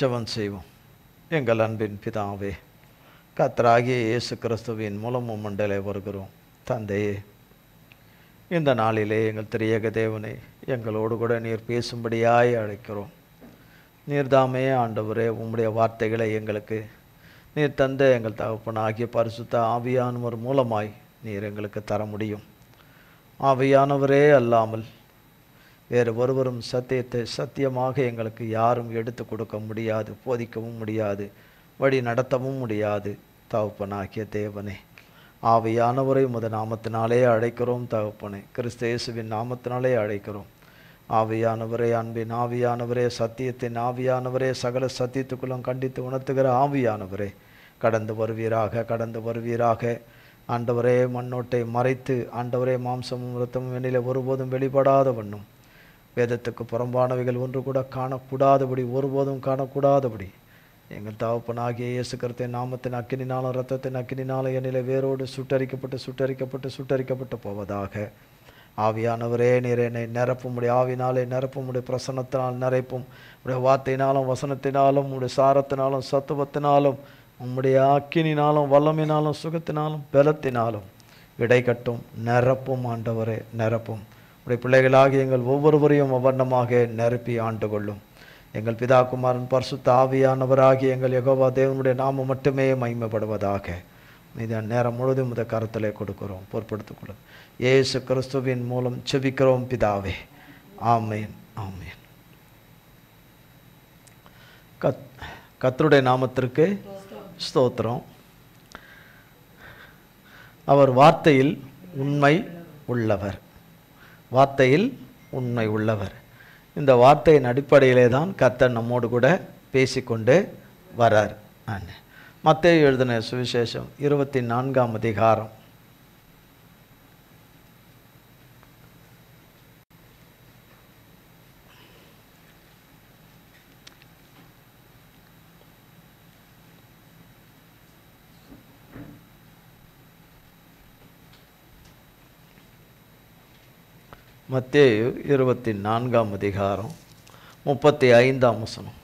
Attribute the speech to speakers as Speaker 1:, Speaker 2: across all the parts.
Speaker 1: ஜெபம் செய்வோம். எங்கள் அன்பின் பிதாவே, கர்த்தராகிய இயேசு கிறிஸ்துவின் மூலம் உம்மண்டலே வருகிறோம். தந்தையே, இந்த நாளிலே எங்கள் திரியேக தேவனே, எங்களோடு கூட நீர் பேசும்படியாய் அழைக்கிறோம். நீர்தாமே ஆண்டவரே, உம்முடைய வார்த்தைகளை எங்களுக்கு நீர் தந்த எங்கள் தகப்பனாகிய பரிசுத்த ஆவியானவர் மூலமாய் நீர் எங்களுக்கு தர முடியும். ஆவியானவரே அல்லாமல் வேறு ஒருவரும் சத்தியத்தை சத்தியமாக எங்களுக்கு யாரும் எடுத்து கொடுக்க முடியாது, போதிக்கவும் முடியாது, வழி நடத்தவும் முடியாது. தகப்பனாகிய தேவனே, ஆவியானவரை உமது நாமத்தினாலே அழைக்கிறோம். தகப்பனே, கிறிஸ்து இயேசுவின் நாமத்தினாலே அழைக்கிறோம். ஆவியானவரே, அன்பின் ஆவியானவரே, சத்தியத்தின் ஆவியானவரே, சகல சத்தியத்துக்குள்ளும் கண்டித்து உணர்த்துகிற ஆவியானவரே, கடந்து வருவீராக, கடந்து வருவீராக. ஆண்டவரே, மண்ணோட்டை மறைத்து ஆண்டவரே, மாம்சமும் இரத்தமும் என்னிலே ஒருபோதும் வெளிப்படாத வண்ணம், வேதத்துக்கு புறம்பானவைகள் ஒன்று கூட காணக்கூடாதபடி, ஒருபோதும் காணக்கூடாதபடி எங்கள் தகப்பனாகிய இயேசு கிறிஸ்துவின் நாமத்தின் அக்கினினாலும் இரத்தத்தின் அக்கினினாலும் என்னிலே வேரோடு சுட்டரிக்கப்பட்டு சுட்டரிக்கப்பட்டு சுட்டரிக்கப்பட்டு போவதாக. ஆவியானவரே, நீர் என்னை நிரப்பும், உடைய ஆவினாலே நிரப்பும், உடைய பிரசன்னத்தினால் நிறைப்பும், உடைய வார்த்தையினாலும் வசனத்தினாலும் உடைய சாரத்தினாலும் சத்துவத்தினாலும் உம்முடைய அக்கினினாலும் வல்லமினாலும் சுகத்தினாலும் பலத்தினாலும் இடைக்கட்டும், நிரப்பும். ஆண்டவரே, நிரப்பும். உடைய பிள்ளைகளாகி எங்கள் ஒவ்வொருவரையும் அவ்வண்ணமாக நிரப்பி ஆண்டு கொள்ளும். எங்கள் பிதா குமாரன் பரிசுத்த ஆவியானவராகி எங்கள் யெகோவா தேவனுடைய நாமம் மட்டுமே மகிமைப்படுவதாக. இதை நேரம் முழுவதும் இந்த கருத்திலே கொடுக்கிறோம், பொறுப்படுத்திக் கொள்ளும். இயேசு கிறிஸ்துவின் மூலம் செபிக்கிறோம் பிதாவே, ஆமேன், ஆமேன். கர்த்தருடைய நாமத்திற்கு ஸ்தோத்திரம். அவர் வார்த்தையில் உண்மை உள்ளவர், வார்த்தையில் உண்மை உள்ளவர். இந்த வார்த்தையின் அடிப்படையிலே தான் கர்த்தர் நம்மோடு கூட பேசிக்கொண்டு வரார். மத்தேயு எழுதின சுவிசேஷம் 24ஆம் அதிகாரம் மத்தேயு 24ஆம் அதிகாரம் 35ஆம் வசனம்.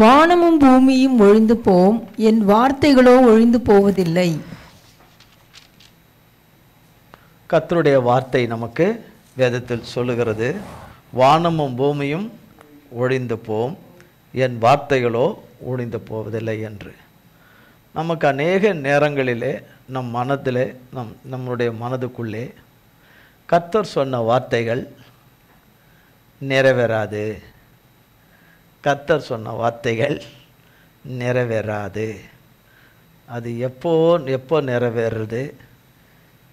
Speaker 2: வானமும் பூமியும் ஒழிந்து போம், என் வார்த்தைகளோ ஒழிந்து போவதில்லை.
Speaker 1: கர்த்தருடைய வார்த்தை நமக்கு வேதத்தில் சொல்லுகிறது, வானமும் பூமியும் ஒழிந்து போம், என் வார்த்தைகளோ ஒழிந்து போவதில்லை என்று. நமக்கு அநேக நேரங்களிலே நம் மனதிலே நம்முடைய மனதுக்குள்ளே கர்த்தர் சொன்ன வார்த்தைகள் நிறைவேறாது, கர்த்தர் சொன்ன வார்த்தைகள் நிறைவேறாது. அது எப்போ நிறைவேறுறது,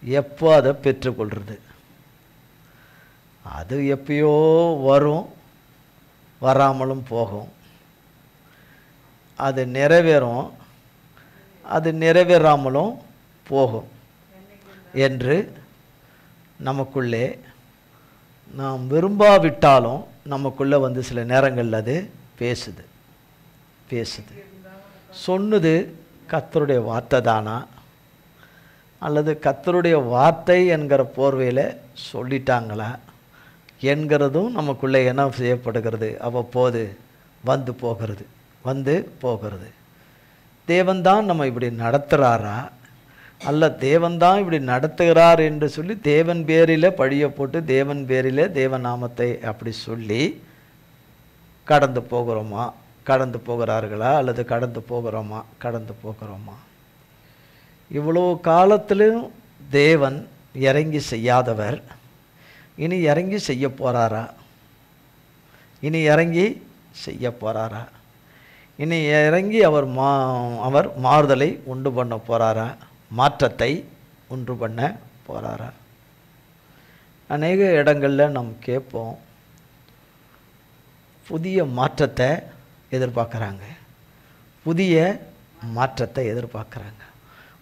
Speaker 1: எப்போ அதை பெற்றுக்கொள்கிறது? அது எப்பயோ வரும், வராமலும் போகும். அது நிறைவேறும், அது நிறைவேறாமலும் போகும் என்று நமக்குள்ளே நாம் விரும்பாவிட்டாலும் நமக்குள்ளே வந்து சில நேரங்களில் அது பேசுது. சொன்னது கர்த்தருடைய வார்த்தை தானா, அல்லது கர்த்தருடைய வார்த்தை என்கிற போர்வையில் சொல்லிட்டாங்களா என்கிறதும் நமக்குள்ளே என்ன செய்யப்படுகிறது, அவ்வப்போது வந்து போகிறது. தேவன்தான் நம்ம இப்படி நடத்துகிறாரா, அல்ல தேவன்தான் இப்படி நடத்துகிறார் என்று சொல்லி தேவன் பேரில் பழிய போட்டு தேவன் பேரில் தேவன் நாமத்தை அப்படி சொல்லி கடந்து போகிறோமா, கடந்து போகிறார்களா, அல்லது கடந்து போகிறோமா? இவ்வளோ காலத்திலும் தேவன் இறங்கி செய்யாதவர் இனி இறங்கி செய்ய போகிறாரா? இனி இறங்கி அவர் மாறுதலை உண்டு பண்ண போகிறாரா? மாற்றத்தை உண்டு பண்ண போகிறாரா? அநேக இடங்களில் நாம் கேட்போம், புதிய மாற்றத்தை எதிர்பார்க்குறாங்க.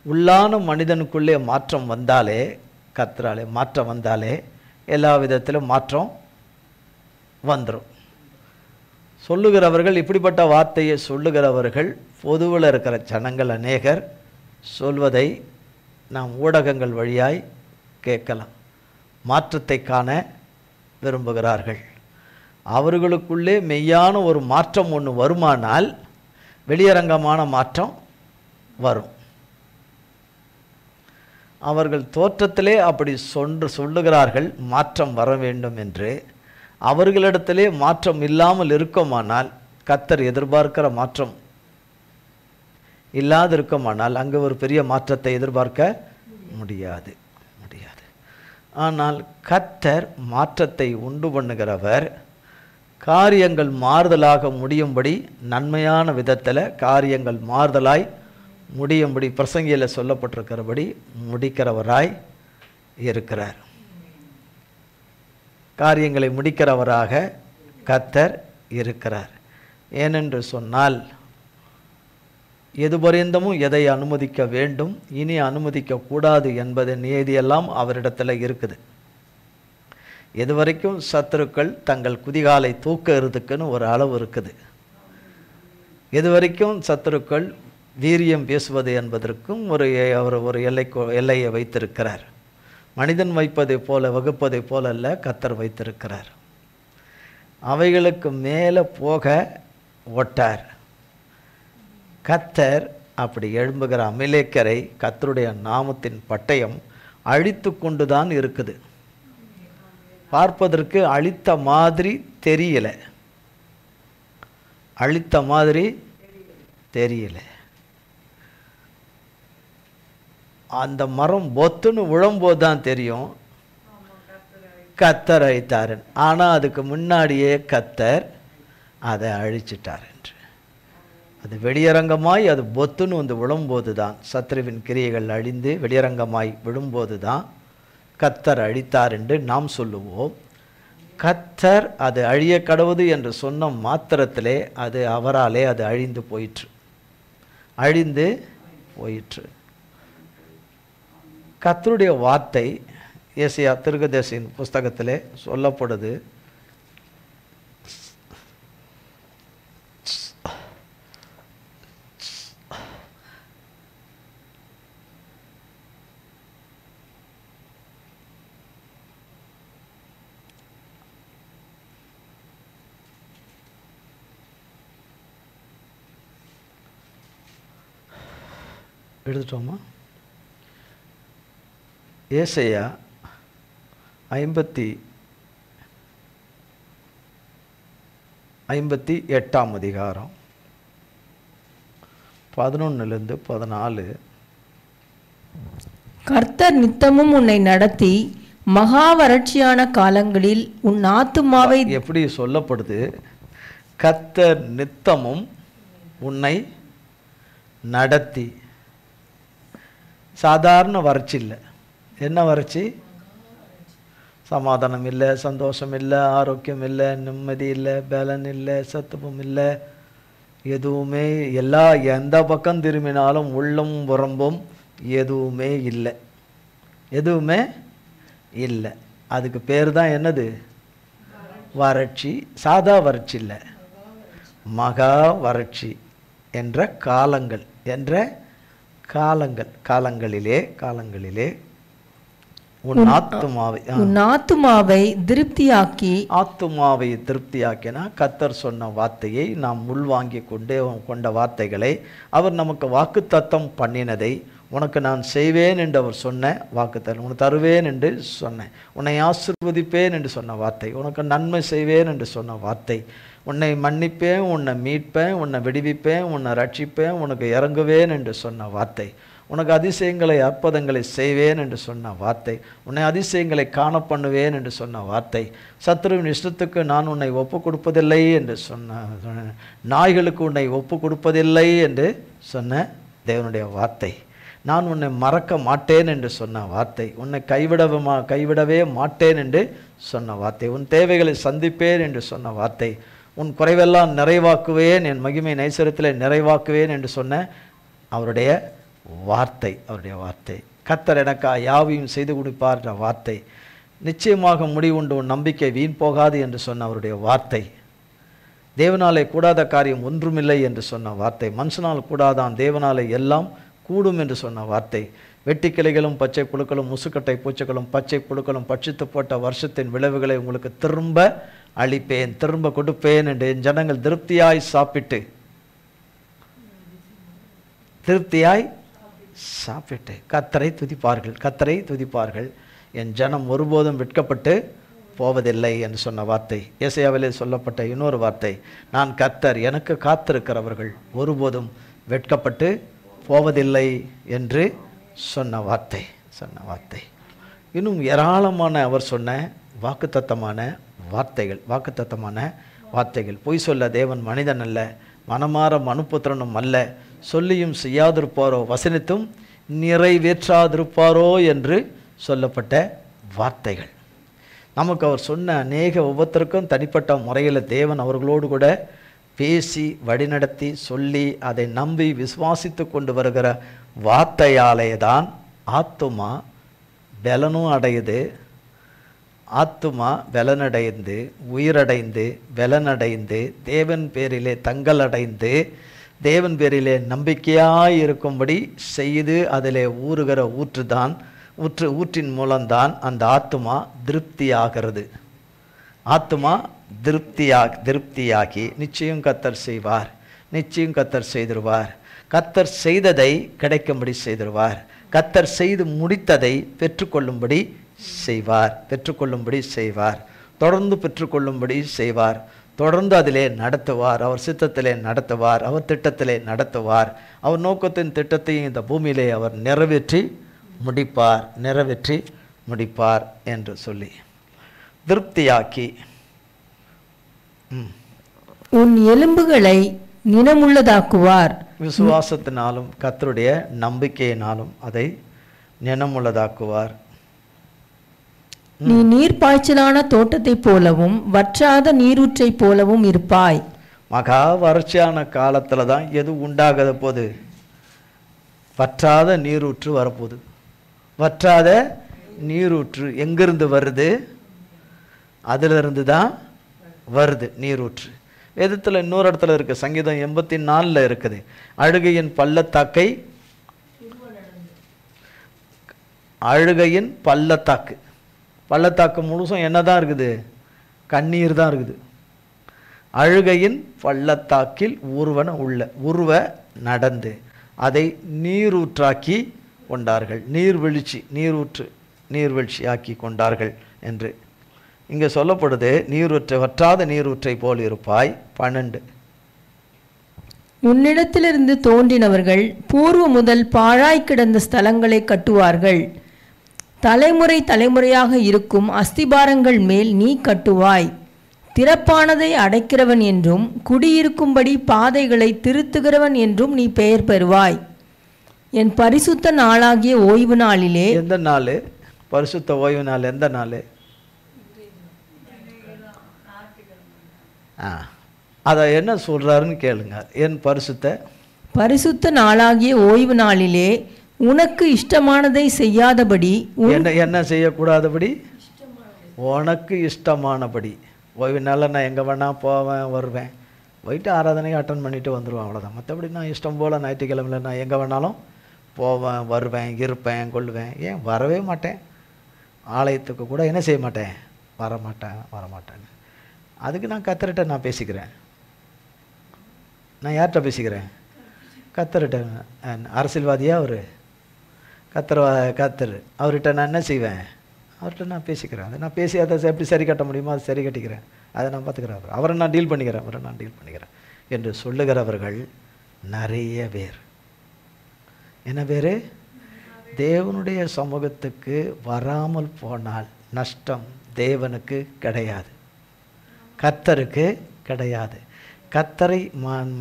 Speaker 1: உள்ளான மனிதனுக்குள்ளே மாற்றம் வந்தாலே, கர்த்தராலே மாற்றம் வந்தாலே எல்லா விதத்திலும் மாற்றம் வந்துடும். சொல்லுகிறவர்கள், இப்படிப்பட்ட வார்த்தையை சொல்லுகிறவர்கள் பொதுவில் இருக்கிற ஜனங்கள் அநேகர் சொல்வதை நாம் ஊடகங்கள் வழியாய் கேட்கலாம். மாற்றத்தை காண விரும்புகிறார்கள். அவர்களுக்குள்ளே மெய்யான ஒரு மாற்றம் ஒன்று வருமானால் வெளியரங்கமான மாற்றம் வரும். அவர்கள் தோற்றத்திலே அப்படி சொல்லுகிறார்கள் மாற்றம் வர வேண்டும் என்று. அவர்களிடத்திலே மாற்றம் இல்லாமல் இருக்குமானால், கர்த்தர் எதிர்பார்க்கிற மாற்றம் இல்லாது இருக்குமானால் அங்கே ஒரு பெரிய மாற்றத்தை எதிர்பார்க்க முடியாது. ஆனால் கர்த்தர் மாற்றத்தை உண்டு பண்ணுகிறவர். காரியங்கள் மாறுதலாக முடியும்படி நன்மையான விதத்தில் காரியங்கள் மாறுதலாய் முடியும்படி பிரசங்கியில் சொல்லப்பட்டிருக்கிறபடி முடிக்கிறவராய் இருக்கிறார். காரியங்களை முடிக்கிறவராக கர்த்தர் இருக்கிறார். ஏனென்று சொன்னால், எதுபரியந்தமும் எதை அனுமதிக்க வேண்டும், இனி அனுமதிக்க கூடாது என்பது நியதியெல்லாம் அவரிடத்தில் இருக்குது. எதுவரைக்கும் சத்துருக்கள் தங்கள் குதிகாலை தூக்கிறதுக்குன்னு ஒரு அளவு இருக்குது. எதுவரைக்கும் சத்துருக்கள் வீரியம் பேசுவது என்பதற்கும் அவர் ஒரு எல்லையை வைத்திருக்கிறார். மனிதன் வைப்பதை போல வகுப்பதை போல அல்ல, கர்த்தர் வைத்திருக்கிறார். அவைகளுக்கு மேலே போக ஒட்டார். கர்த்தர் அப்படி எழும்புகிற அமலேக்கரை கர்த்தருடைய நாமத்தின் பட்டயம் அழித்து கொண்டு தான் இருக்குது. பார்ப்பதற்கு அழித்த மாதிரி தெரியல, அழித்த மாதிரி தெரியல. அந்த மரம் பொத்துன்னு விழும்போது தான் தெரியும் கர்த்தர் அழித்தார். ஆனால் அதுக்கு முன்னாடியே கர்த்தர் அதை அழிச்சிட்டார் என்று. அது வெளியரங்கமாய் அது பொத்துன்னு வந்து விழும்போது தான், சத்ருவின் கிரியைகள் அழிந்து வெளியரங்கமாய் விழும்போது தான் கர்த்தர் அழித்தார் என்று நாம் சொல்லுவோம். கர்த்தர் அது அழிய கடவுது என்று சொன்ன மாத்திரத்திலே அது அவராலே அது அழிந்து போயிற்று. கர்த்தருடைய வார்த்தை ஏசாயா தீர்க்கதரிசியின் புஸ்தகத்திலே சொல்லப்படுது. எடுத்துட்டோமா? ஏசாயா 58 அதிகாரம் 11-14.
Speaker 2: கர்த்தர் நித்தமும் உன்னை நடத்தி மகா வறட்சியான காலங்களில் உன் ஆத்துமாவை
Speaker 1: எப்படி சொல்லப்படுது? கர்த்தர் நித்தமும் உன்னை நடத்தி. சாதாரண வறட்சி இல்லை. என்ன வறட்சி? சமாதானம் இல்லை, சந்தோஷம் இல்லை, ஆரோக்கியம் இல்லை, நிம்மதி இல்லை, பலன் இல்லை, சத்துவம் இல்லை, எதுவுமே எந்த பக்கம் திரும்பினாலும் உள்ளம் புறம்பும் எதுவுமே இல்லை. அதுக்கு பேர் தான் என்னது? வறட்சி. சாதா வறட்சி இல்லை, மகா வறட்சி என்ற காலங்களிலே உன் ஆத்துமாவை திருப்தியாக்கினா, கர்த்தர் சொன்ன வார்த்தையை நாம் உள்வாங்கி கொண்ட வார்த்தைகளை, அவர் நமக்கு வாக்குத்தத்தம் பண்ணினதை, உனக்கு நான் செய்வேன் என்று அவர் சொன்ன வாக்குத்தத்தம், உனக்கு தருவேன் என்று சொன்னேன், உன்னை ஆசீர்வதிப்பேன் என்று சொன்ன வார்த்தை, உனக்கு நன்மை செய்வேன் என்று சொன்ன வார்த்தை, உன்னை மன்னிப்பேன், உன்னை மீட்பேன், உன்னை விடுவிப்பேன், உன்னை ரட்சிப்பேன், உனக்கு இறங்குவேன் என்று சொன்ன வார்த்தை, உனக்கு அதிசயங்களை அற்புதங்களை செய்வேன் என்று சொன்ன வார்த்தை, உன்னை அதிசயங்களை காண பண்ணுவேன் என்று சொன்ன வார்த்தை, சத்துருவின் இஷ்டத்துக்கு நான் உன்னை ஒப்பு கொடுப்பதில்லை என்று சொன்ன, நாய்களுக்கு உன்னை ஒப்பு கொடுப்பதில்லை என்று சொன்ன தேவனுடைய வார்த்தை, நான் உன்னை மறக்க மாட்டேன் என்று சொன்ன வார்த்தை, உன்னை கைவிடவே மாட்டேன் என்று சொன்ன வார்த்தை, உன் தேவைகளை சந்திப்பேன் என்று சொன்ன வார்த்தை, உன் குறைவெல்லாம் நிறைவாக்குவேன், என் மகிமை நைசரத்தில் நிறைவாக்குவேன் என்று சொன்ன அவருடைய வார்த்தை. கர்த்தர் எனக்கா யாவையும் செய்து கொடுப்பார் என்ற வார்த்தை, நிச்சயமாக முடிவுண்டு உன் நம்பிக்கை வீண் போகாது என்று சொன்ன அவருடைய வார்த்தை, தேவனாலே கூடாத காரியம் ஒன்றுமில்லை என்று சொன்ன வார்த்தை, மனுஷனால் கூடாதான் தேவனாலே எல்லாம் கூடும் என்று சொன்ன வார்த்தை, வெட்டிக்கிளைகளும் பச்சை புழுக்களும் முசுக்கட்டை பூச்சிகளும் பச்சை புழுக்களும் பட்சித்து போட்ட வருஷத்தின் விளைவுகளை உங்களுக்கு திரும்ப அழிப்பேன், திரும்ப கொடுப்பேன் என்று என் ஜனங்கள் திருப்தியாய் சாப்பிட்டு கர்த்தரை துதிப்பார்கள், கர்த்தரை துதிப்பார்கள். என் ஜனம் ஒருபோதும் வெட்கப்பட்டு போவதில்லை என்று சொன்ன வார்த்தை. ஏசாயாவிலே சொல்லப்பட்ட இன்னொரு வார்த்தை, நான் கர்த்தர், எனக்கு காத்திருக்கிறவர்கள் ஒருபோதும் வெட்கப்பட்டு போவதில்லை என்று சொன்ன வார்த்தை. இன்னும் ஏராளமான அவர் சொன்ன வாக்குத்தத்தமான வார்த்தைகள். பொய் சொல்ல தேவன் மனிதன் அல்ல, மனமாற மனுபுத்திரனும் அல்ல, சொல்லியும் செய்யாதிருப்பாரோ, வசனித்தும் நிறைவேற்றாதிருப்பாரோ என்று சொல்லப்பட்ட வார்த்தைகள். நமக்கு அவர் சொன்ன அநேக ஒவ்வொருத்தருக்கும் தனிப்பட்ட முறையில் தேவன் அவர்களோடு கூட பேசி வழிநடத்தி சொல்லி அதை நம்பி விசுவாசித்து கொண்டு வருகிற வார்த்தையாலே தான் ஆத்துமா பலனும் அடையுது. ஆத்துமா பலனடைந்து, உயிரடைந்து, பலனடைந்து, தேவன் பேரிலே தங்களடைந்து, தேவன் பேரிலே நம்பிக்கையாய் இருக்கும்படி செய்து அதிலே ஊறுகிற ஊற்றின் மூலம்தான் அந்த ஆத்துமா திருப்தியாகிறது. ஆத்துமா திருப்தியாகி நிச்சயம் கர்த்தர் செய்வார், நிச்சயம் கர்த்தர் செய்திருவார். கர்த்தர் செய்ததை கிடைக்கும்படி செய்திருவார். கர்த்தர் செய்து முடித்ததை பெற்றுக்கொள்ளும்படி செய்வார். தொடர்ந்து பெற்றுக்கொள்ளும்படி செய்வார். தொடர்ந்து அதிலே நடத்துவார். அவர் சித்தத்திலே நடத்துவார். அவர் திட்டத்திலே நடத்துவார். அவர் நோக்கத்தின் திட்டத்தையும் இந்த பூமியிலே அவர் நிறைவேற்றி முடிப்பார் என்று சொல்லி திருப்தியாக்கி
Speaker 2: உன் எலும்புகளை நினமுள்ளதாக்குவார்.
Speaker 1: விசுவாசத்தினாலும் கர்த்தருடைய நம்பிக்கையினாலும் அதை நினமுள்ளதாக்குவார்.
Speaker 2: நீ நீர்ப்பாய்ச்சலான தோட்டத்தை போலவும் வற்றாத நீரூற்றை போலவும் இருப்பாய்.
Speaker 1: மகா வறட்சியான காலத்துல தான் எது உண்டாகாத போது வற்றாத நீரூற்று வரப்போகுது. வற்றாத நீரூற்று எங்கிருந்து வருது? அதிலிருந்து தான் வருது நீரூற்று. வேதத்தில் இன்னொரு இடத்துல இருக்கு, சங்கீதம் 84 இருக்குது. அழுகையின் பள்ளத்தாக்கு முழுசும் என்னதான் இருக்குது? கண்ணீர் தான் இருக்குது. அழுகையின் பள்ளத்தாக்கில் உருவ நடந்து அதை நீரூற்றாக்கி கொண்டார்கள். நீர்வீழ்ச்சி ஆக்கி கொண்டார்கள் என்று இங்கே சொல்லப்படுது. வற்றாத நீரூற்றை போல் இருப்பாய். 12
Speaker 2: உன்னிடத்திலிருந்து தோன்றினவர்கள் பூர்வ முதல் பாழாய் கிடந்த ஸ்தலங்களை கட்டுவார்கள். தலைமுறை தலைமுறையாக இருக்கும் அஸ்திபாரங்கள் மேல் நீ கட்டுவாய். திறப்பானதை அடைக்கிறவன் என்றும் குடியிருக்கும்படி பாதைகளை திருத்துகிறவன் என்றும் நீ பெயர் பெறுவாய். என் பரிசுத்த நாளாகிய ஓய்வு நாளிலே.
Speaker 1: எந்த நாள் பரிசுத்த ஓய்வு நாள்? எந்த நாள்? அதை என்ன சொல்றாருன்னு கேளுங்க. என் பரிசுத்த நாளாகிய ஓய்வு நாளிலே உனக்கு இஷ்டமானதை செய்யாதபடி. என்ன செய்யக்கூடாதபடி? உனக்கு இஷ்டமானபடி. ஓய்வு நாளில் நான் எங்கே வேணா போவேன் வருவேன், போயிட்டு ஆராதனை அட்டன் பண்ணிட்டு வந்துடுவேன், அவ்வளோதான். மற்றபடி நான் இஷ்டம் போல் ஞாயிற்றுக்கிழமையில் நான் எங்கே வேணாலும் போவேன் வருவேன் இருப்பேன் கொள்வேன். ஏன் வரவே மாட்டேன்? ஆலயத்துக்கு கூட என்ன செய்ய மாட்டேன்? வரமாட்டேன். அதுக்கு நான் கர்த்தர்கிட்ட நான் பேசிக்கிறேன். நான் யார்கிட்ட பேசிக்கிறேன்? கர்த்தர்கிட்ட. அரசியல்வாதியா அவர்? கர்த்தர். அவர்கிட்ட நான் என்ன செய்வேன்? அவர்கிட்ட நான் பேசிக்கிறேன். அதை நான் பேசி அதை எப்படி சரி கட்ட முடியுமோ அதை சரி கட்டிக்கிறேன். அதை நான் பார்த்துக்கிறேன். அவரை நான் டீல் பண்ணிக்கிறேன் என்று சொல்லுகிறவர்கள் நிறைய பேர். என்ன பேர்? தேவனுடைய சமூகத்துக்கு வராமல் போனால் நஷ்டம் தேவனுக்கு கிடையாது, கர்த்தருக்கு கிடையாது. கர்த்தரை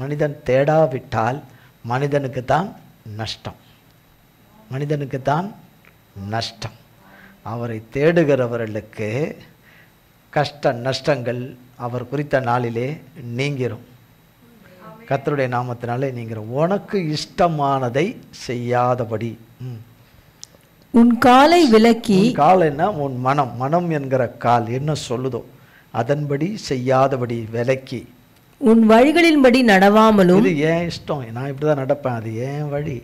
Speaker 1: மனிதன் தேடாவிட்டால் மனிதனுக்கு தான் நஷ்டம். அவரை தேடுகிறவர்களுக்கு கஷ்ட நஷ்டங்கள் அவர் குறித்த நாளிலே நீங்கிரும். கர்த்தருடைய நாமத்தினாலே நீங்கிரும். உனக்கு இஷ்டமானதை செய்யாதபடி.
Speaker 2: உன் காலை விலக்கி.
Speaker 1: காலைன்னா உன் மனம் என்கிற கால் என்ன சொல்லுதோ அதன்படி செய்யாதபடி விலக்கி.
Speaker 2: உன் வழிகளின்படி நடவாமலும்.
Speaker 1: இது ஏன் இஷ்டம், நான் இப்படி தான் நடப்பேன், அது ஏன் வழி,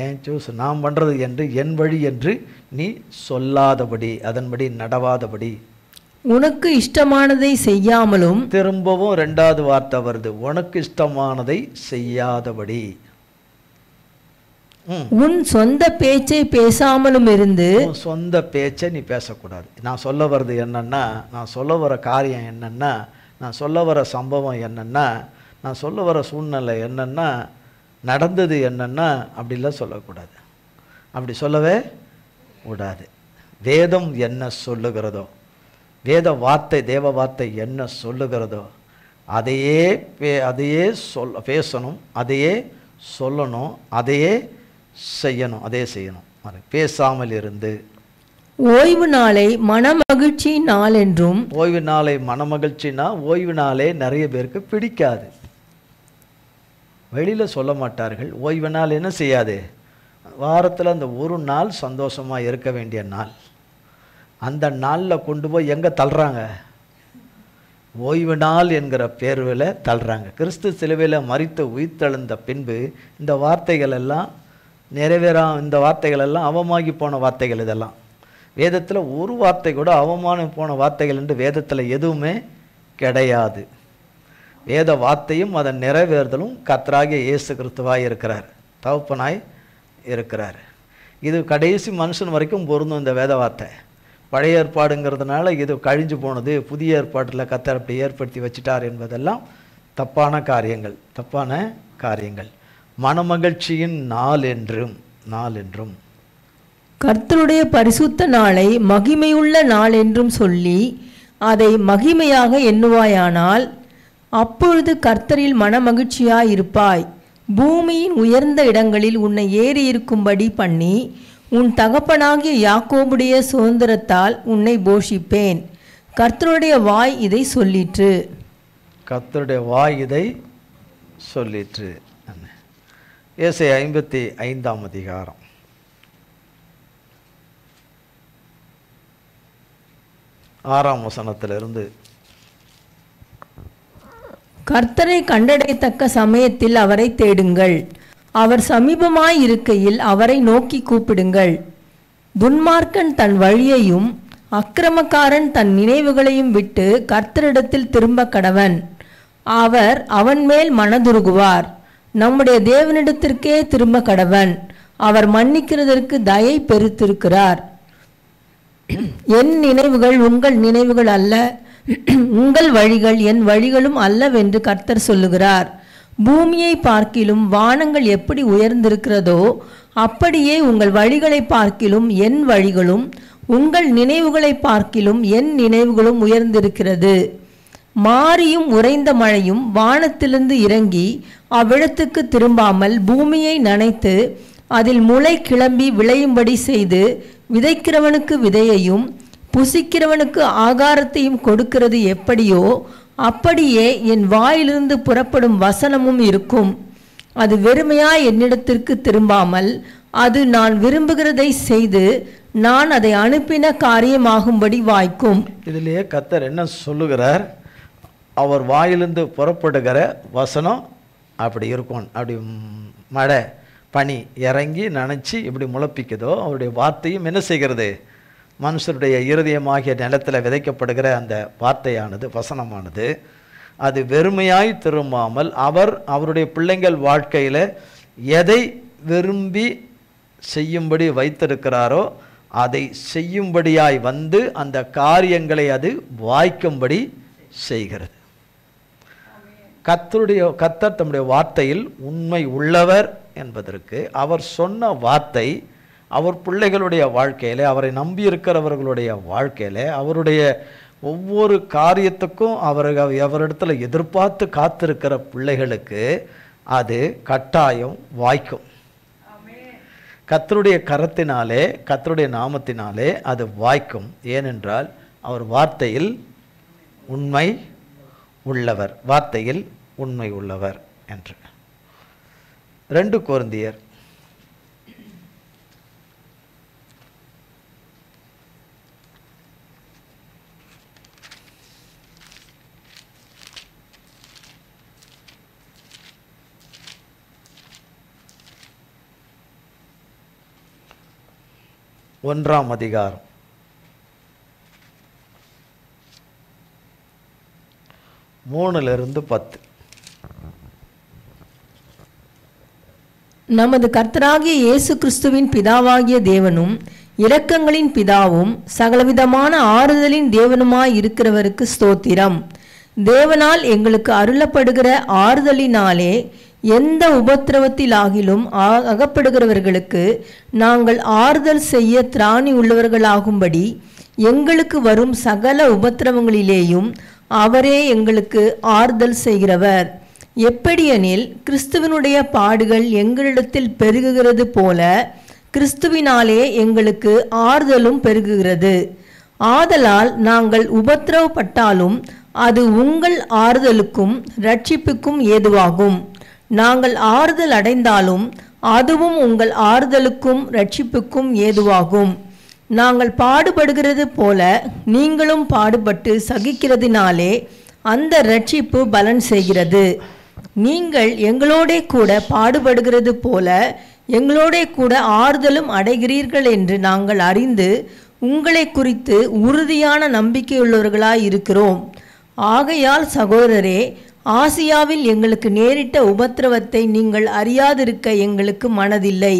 Speaker 1: ஏன் சூஸ், நான் பண்ணுறது என்று என் வழி என்று நீ சொல்லாதபடி, அதன்படி நடவாதபடி.
Speaker 2: உனக்கு இஷ்டமானதை செய்யாமலும்,
Speaker 1: திரும்பவும் ரெண்டாவது வார்த்தை வருது, உனக்கு இஷ்டமானதை செய்யாதபடி.
Speaker 2: உன் சொந்த பேச்சை பேசாமலும் இருந்து.
Speaker 1: உன் சொந்த பேச்சை நீ பேசக்கூடாது. நான் சொல்ல வர்றது என்னன்னா, நான் சொல்ல வர காரியம் என்னன்னா, நான் சொல்ல வர சம்பவம் என்னன்னா, நான் சொல்ல வர சூழ்நிலை என்னன்னா, நடந்தது என்னன்னா, அப்படிலாம் சொல்லக்கூடாது. அப்படி சொல்லவே கூடாது. வேதம் என்ன சொல்லுகிறதோ, வேத வார்த்தை, தேவ வார்த்தை என்ன சொல்லுகிறதோ அதையே பேசணும், அதையே சொல்லணும், அதையே செய்யணும், அதே செய்யணும். பேசாமல் இருந்து.
Speaker 2: ஓய்வு நாளை மனமகிழ்ச்சி நாள் என்றும்.
Speaker 1: ஓய்வு நாளை மனமகிழ்ச்சினா, ஓய்வு நாளே நிறைய பேருக்கு பிடிக்காது, வெளியில் சொல்ல மாட்டார்கள். ஓய்வு நாள் என்ன செய்யாது, வாரத்தில் அந்த ஒரு நாள் சந்தோஷமாக இருக்க வேண்டிய நாள், அந்த நாளில் கொண்டு போய் எங்கே தள்ளுறாங்க, ஓய்வு நாள் என்கிற பேர்வில் தள்ளுறாங்க. கிறிஸ்து சிலுவையில் மரித்து உயிர்த்தெழுந்த பின்பு இந்த வார்த்தைகள் எல்லாம் இந்த வார்த்தைகள் எல்லாம் அவமாகி போன வார்த்தைகள். இதெல்லாம் வேதத்தில் ஒரு வார்த்தை கூட அவமானம் போன வார்த்தைகள் என்று வேதத்தில் எதுவுமே கிடையாது. வேத வார்த்தையும் அதன் நிறைவேறுதலும் கர்த்தராகிய இயேசு கிறிஸ்துவாய் இருக்கிறார், தகப்பனாய் இருக்கிறார். இது கடைசி மனுஷன் வரைக்கும் பொருந்தும் இந்த வேத வார்த்தை. பழைய ஏற்பாடுங்கிறதுனால இது கழிஞ்சு போனது, புதிய ஏற்பாட்டில் கர்த்தர் அப்படி ஏற்படுத்தி வச்சிட்டார் என்பதெல்லாம் தப்பான காரியங்கள். மனமகிழ்ச்சியின் நாள் என்றும்
Speaker 2: கர்த்தருடைய பரிசுத்த நாளை மகிமையுள்ள நாள் என்றும் சொல்லி அதை மகிமையாக எண்ணுவாயானால் அப்பொழுது கர்த்தரில் மனமகிழ்ச்சியாயிருப்பாய். பூமியின் உயர்ந்த இடங்களில் உன்னை ஏறி இருக்கும்படி பண்ணி உன் தகப்பனாகிய யாக்கோபுடைய சுதந்திரத்தால் உன்னை போஷிப்பேன். கர்த்தருடைய வாய் இதை சொல்லிற்று.
Speaker 1: ஏசாயா 55ஆம் அதிகாரம் 6ஆம் வசனத்திலிருந்து.
Speaker 2: கர்த்தரை கண்டடையத்தக்க சமயத்தில் அவரை தேடுங்கள், அவர் சமீபமாய் இருக்கையில் அவரை நோக்கி கூப்பிடுங்கள். துன்மார்க்கன் தன் வழியையும் அக்கிரமக்காரன் தன் நினைவுகளையும் விட்டு கர்த்தரிடத்தில் திரும்ப கடவன், அவர் அவன் மேல் மனதுருகுவார். நம்முடைய தேவனிடத்திற்கே திரும்ப கடவன், அவர் மன்னிக்கிறதற்கு தயை பெருத்திருக்கிறார். என் நினைவுகள் உங்கள் நினைவுகள் அல்ல, உங்கள் வழிகள் என் வழிகளும் அல்லவென்று கர்த்தர் சொல்லுகிறார். பூமியை பார்க்கிலும் வானங்கள் எப்படி உயர்ந்திருக்கிறதோ அப்படியே உங்கள் வழிகளை பார்க்கிலும் என் வழிகளும், உங்கள் நினைவுகளை பார்க்கிலும் என் நினைவுகளும் உயர்ந்திருக்கிறது. மாரியும் உறைந்த மழையும் வானத்திலிருந்து இறங்கி அவ்விடத்துக்கு திரும்பாமல் பூமியை நனைத்து அதில் முளை கிளம்பி விளையும்படி செய்து விதைக்கிறவனுக்கு விதையையும் புசிக்கிறவனுக்கு ஆகாரத்தையும் கொடுக்கிறது எப்படியோ அப்படியே என் வாயிலிருந்து புறப்படும் வசனமும் இருக்கும். அது வெறுமையாய் என்னிடத்திற்கு திரும்பாமல் அது நான் விரும்புகிறதை செய்து நான் அதை அனுப்பின காரியமாகும்படி வாய்க்கும்.
Speaker 1: இதிலேயே கர்த்தர் என்ன சொல்லுகிறார், அவர் வாயிலிருந்து புறப்படுகிற வசனம் அப்படி இருக்கும். அப்படி மழை பனி இறங்கி நனைச்சி இப்படி முளைப்பிக்குதோ அவருடைய வார்த்தையும் என்ன செய்கிறது, மனுஷருடைய இருதயமாகிய நிலத்தில் விதைக்கப்படுகிற அந்த வார்த்தையானது, வசனமானது அது வெறுமையாய் திரும்பாமல் அவருடைய பிள்ளைங்கள் வாழ்க்கையில் எதை விரும்பி செய்யும்படி வைத்திருக்கிறாரோ அதை செய்யும்படியாய் வந்து அந்த காரியங்களை அது வாய்க்கும்படி செய்கிறது. கர்த்தர் தம்முடைய வார்த்தையில் உண்மை உள்ளவர் என்பதற்கு அவர் சொன்ன வார்த்தை அவர் பிள்ளைகளுடைய வாழ்க்கையில், அவரை நம்பி இருக்கிறவர்களுடைய வாழ்க்கையில், அவருடைய ஒவ்வொரு காரியத்துக்கும் அவரிடத்துல எதிர்பார்த்து காத்திருக்கிற பிள்ளைகளுக்கு அது கட்டாயம் வாய்க்கும். கர்த்தருடைய கரத்தினாலே, கர்த்தருடைய நாமத்தினாலே அது வாய்க்கும். ஏனென்றால் அவர் வார்த்தையில் உண்மை உள்ளவர், வார்த்தையில் உண்மை உள்ளவர் என்று. 2 கொரிந்தியர் 1ஆம் அதிகாரம் 3-10.
Speaker 2: நமது கர்த்தராகிய இயேசு கிறிஸ்துவின் பிதாவாகிய தேவனும் இரக்கங்களின் பிதாவும் சகலவிதமான ஆறுதலின் தேவனுமாய் இருக்கிறவருக்கு ஸ்தோத்திரம். தேவனால் எங்களுக்கு அருளப்படுகிற ஆறுதலினாலே எந்த உபத்திரவத்திலாகிலும் அகப்படுகிறவர்களுக்கு நாங்கள் ஆறுதல் செய்ய திராணி உள்ளவர்களாகும்படி எங்களுக்கு வரும் சகல உபத்திரவங்களிலேயும் அவரே எங்களுக்கு ஆறுதல் செய்கிறவர். எப்படியெனில் கிறிஸ்துவினுடைய பாடுகள் எங்களிடத்தில் பெருகுகிறது போல கிறிஸ்துவினாலே எங்களுக்கு ஆறுதலும் பெருகுகிறது. ஆதலால் நாங்கள் உபத்திரவப்பட்டாலும் அது உங்கள் ஆறுதலுக்கும் இரட்சிப்புக்கும் ஏதுவாகும். நாங்கள் ஆறுதல் அடைந்தாலும் அதுவும் உங்கள் ஆறுதலுக்கும் இரட்சிப்புக்கும் ஏதுவாகும். நாங்கள் பாடுபடுகிறது போல நீங்களும் பாடுபட்டு சகிக்கிறதினாலே அந்த இரட்சிப்பு பலன் செய்கிறது. நீங்கள் எங்களோடே கூட பாடுபடுகிறது போல எங்களோடே கூட ஆறுதலும் அடைகிறீர்கள் என்று நாங்கள் அறிந்து உங்களை குறித்து உறுதியான நம்பிக்கையுள்ளவர்களாய் இருக்கிறோம். ஆகையால் சகோதரரே, ஆசியாவில் எங்களுக்கு நேரிட்ட உபத்திரவத்தை நீங்கள் அறியாதிருக்க எங்களுக்கு மனதில்லை.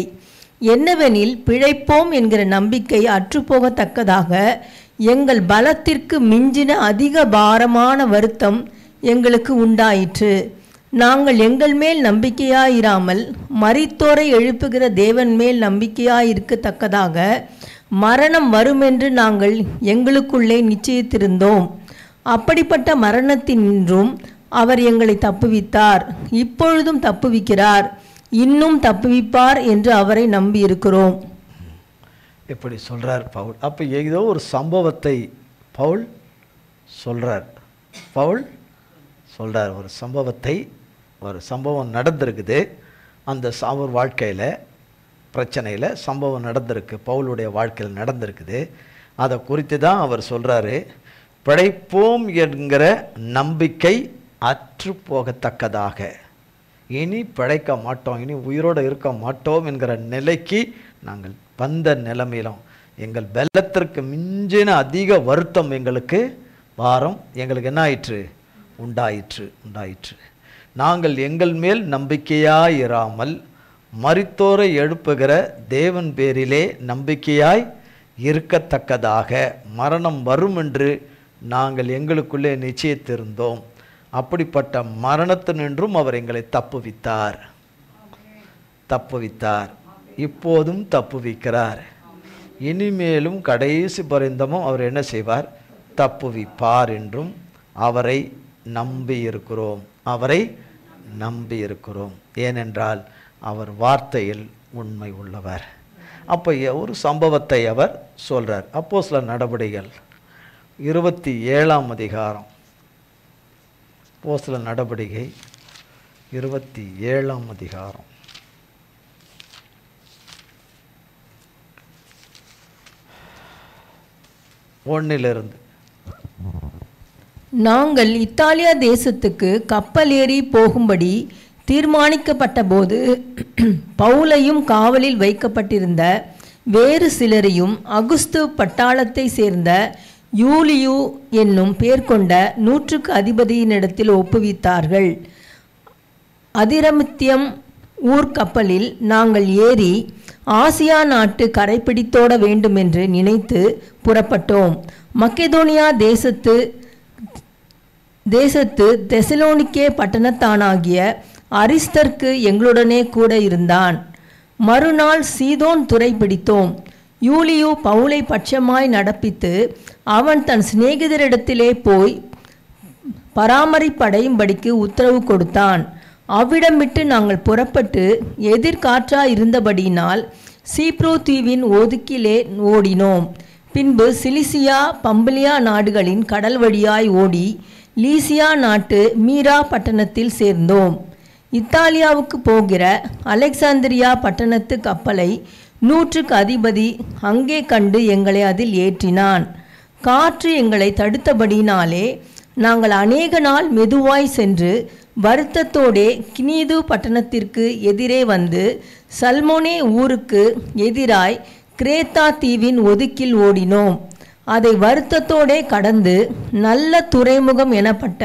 Speaker 2: என்னவெனில் பிழைப்போம் என்கிற நம்பிக்கை அற்றுப்போகத்தக்கதாக எங்கள் பலத்திற்கு மிஞ்சின அதிக பாரமான வருத்தம் எங்களுக்கு உண்டாயிற்று. நாங்கள் எங்கள் மேல் நம்பிக்கையாயிராமல் மரித்தோரை எழுப்புகிற தேவன் மேல் நம்பிக்கையாயிருக்கத்தக்கதாக மரணம் வருமென்று நாங்கள் எங்களுக்குள்ளே நிச்சயித்திருந்தோம். அப்படிப்பட்ட மரணத்தினின்றும் அவர் எங்களை தப்புவித்தார், இப்பொழுதும் தப்புவிக்கிறார், இன்னும் தப்புவிப்பார் என்று அவரை நம்பி இருக்கிறோம்.
Speaker 1: இப்படி சொல்றார் பவுல். அப்போ ஏதோ ஒரு சம்பவத்தை பவுல் சொல்றார். ஒரு சம்பவம் நடந்திருக்குது. அந்த அவர் வாழ்க்கையில் பிரச்சனையில் சம்பவம் நடந்திருக்கு, பவுலுடைய வாழ்க்கையில் நடந்திருக்குது. அதை குறித்து தான் அவர் சொல்கிறாரு, பிழைப்போம் என்கிற நம்பிக்கை அற்று போகத்தக்கதாக. இனி பிழைக்க மாட்டோம், இனி உயிரோடு இருக்க மாட்டோம் என்கிற நிலைக்கு நாங்கள் வந்த நிலைமையிலும் எங்கள் பலத்திற்கு மிஞ்சின அதிக வருத்தம் எங்களுக்கு பாரம் எங்களுக்கு என்ன ஆயிற்று? உண்டாயிற்று. நாங்கள் எங்கள் மேல் நம்பிக்கையாயிராமல் மரித்தோரை எழுப்புகிற தேவன் பேரிலே நம்பிக்கையாய் இருக்கத்தக்கதாக மரணம் வரும் என்று நாங்கள் எங்களுக்குள்ளே நிச்சயித்திருந்தோம். அப்படிப்பட்ட மரணத்தினின்றும் அவர் எங்களை தப்புவித்தார். இப்போதும் தப்புவிக்கிறார். இனிமேலும் கடைசி பரிந்தமும் அவர் என்ன செய்வார்? தப்புவிப்பார் என்றும் அவரை நம்பி இருக்கிறோம். ஏனென்றால் அவர் வார்த்தையில் உண்மை உள்ளவர். அப்போ ஒரு சம்பவத்தை அவர் சொல்றார். அப்போஸ்தலர் நடபடிகள் 27ஆம் அதிகாரம். அப்போஸ்தலர் நடபடிகை 27ஆம் அதிகாரம். ஒன்னிலிருந்து.
Speaker 2: நாங்கள் இத்தாலியா தேசத்துக்கு கப்பல் ஏறி போகும்படி தீர்மானிக்கப்பட்ட போது பவுலையும் காவலில் வைக்கப்பட்டிருந்த வேறு சிலரையும் அகுஸ்து பட்டாளத்தை சேர்ந்த யூலியு என்னும் பேர் கொண்ட 100க்கு அதிபதியினிடத்தில் ஒப்புவித்தார்கள். அதிரமித்தியம் ஊர்க்கப்பலில் நாங்கள் ஏறி ஆசியா நாட்டு கரைப்பிடித்தோட வேண்டுமென்று நினைத்து புறப்பட்டோம். மக்கெதோனியா தேசத்து தெசலோனிக்கே பட்டணத்தானாகிய அரிஸ்தர்க்கு எங்களுடனே கூட இருந்தான். மறுநாள் சீதோன் துறை பிடித்தோம். யூலியு பவுலை பட்சமாய் நடப்பித்து அவன் தன் சிநேகிதரிடத்திலே போய் பராமரிப்படையும்படிக்கு உத்தரவு கொடுத்தான். அவ்விடம் விட்டு நாங்கள் புறப்பட்டு எதிர்காற்றாய் இருந்தபடியினால் சீப்ரோ தீவின் ஒதுக்கிலே ஓடினோம். பின்பு சிலிசியா பம்பிலியா நாடுகளின் கடல் வழியாய் ஓடி லீசியா நாட்டு மீரா பட்டணத்தில் சேர்ந்தோம். இத்தாலியாவுக்கு போகிற அலெக்சாந்திரியா பட்டணத்து கப்பலை 100க்கு அதிபதி அங்கே கண்டு எங்களை அதில் ஏற்றினான். காற்று எங்களை தடுத்தபடினாலே நாங்கள் அநேக நாள் மெதுவாய் சென்று வருத்தத்தோடே கினீது பட்டணத்திற்கு எதிரே வந்து சல்மோனே ஊருக்கு எதிராய் கிரேத்தா தீவின் ஒதுக்கில் ஓடினோம். அதை வருத்தத்தோடே கடந்து நல்ல துறைமுகம் எனப்பட்ட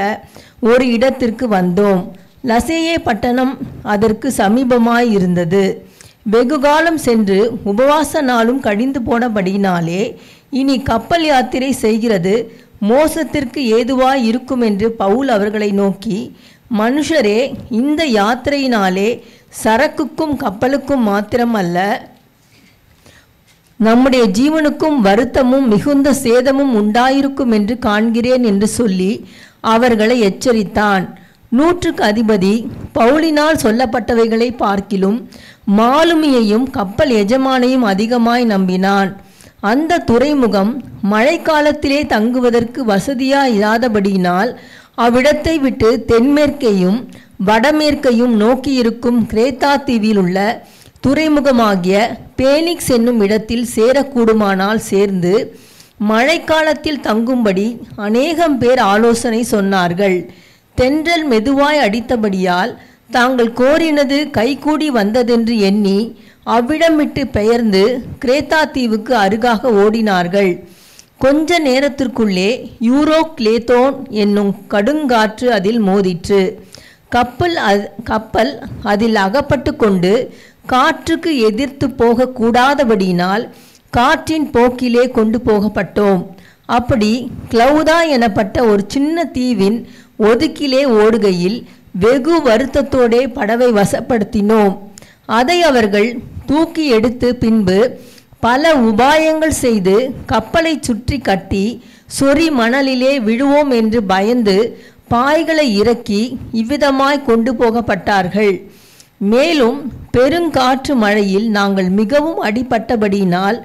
Speaker 2: ஒரு இடத்திற்கு வந்தோம். லசேயே பட்டணம் அதற்கு சமீபமாய் இருந்தது. வெகுகாலம் சென்று உபவாச நாளும் கழிந்து போனபடியினாலே இனி கப்பல் யாத்திரை செய்கிறது மோசத்திற்கு ஏதுவாய் இருக்கும் என்று பவுல் அவர்களை நோக்கி, மனுஷரே, இந்த யாத்திரையினாலே சரக்குக்கும் கப்பலுக்கும் மாத்திரம் அல்ல, நம்முடைய ஜீவனுக்கும் வருத்தமும் மிகுந்த சேதமும் உண்டாயிருக்கும் என்று காண்கிறேன் என்று சொல்லி அவர்களை எச்சரித்தான். 100க்கு அதிபதி பவுலினால் சொல்லப்பட்டவைகளை பார்க்கிலும் மாலுமியையும் கப்பல் எஜமானையும் அதிகமாய் நம்பினான். அந்த துறைமுகம் மழைக்காலத்திலே தங்குவதற்கு வசதியாய் இராதபடியினால் அவ்விடத்தை விட்டு தென்மேற்கையும் வடமேற்கையும் நோக்கியிருக்கும் கிரேத்தா தீவில் உள்ள துறைமுகமாகிய பேனிக்ஸ் என்னும் இடத்தில் சேரக்கூடுமானால் சேர்ந்து மழைக்காலத்தில் தங்கும்படி அநேகம் பேர் ஆலோசனை சொன்னார்கள். தென்றல் மெதுவாய் அடித்தபடியால் தாங்கள் கோரினது கைகூடி வந்ததென்று எண்ணி அவ்விடம் விட்டு பெயர்ந்து கிரேத்தா தீவுக்கு அருகாக ஓடினார்கள். கொஞ்ச நேரத்திற்குள்ளே யூரோக்லேத்தோன் என்னும் கடுங்காற்று அதில் மோதிற்று. கப்பல் அதில் அகப்பட்டு கொண்டு காற்றுக்கு எதிர்த்து போகக்கூடாதபடியினால் காற்றின் போக்கிலே கொண்டு போகப்பட்டோம். அப்படி கிளவுதா எனப்பட்ட ஒரு சின்ன தீவின் ஒதுக்கிலே ஓடுகையில் வெகு வருத்தத்தோடே படவை வசப்படுத்தினோம். அதை அவர்கள் தூக்கி எடுத்து பின்பு பல உபாயங்கள் செய்து கப்பலை சுற்றி கட்டி சொறி மணலிலே விழுவோம் என்று பயந்து பாய்களை இறக்கி இவ்விதமாய் கொண்டு போகப்பட்டார்கள். மேலும் பெருங்காற்று மழையில் நாங்கள் மிகவும் அடிபட்டபடியினால்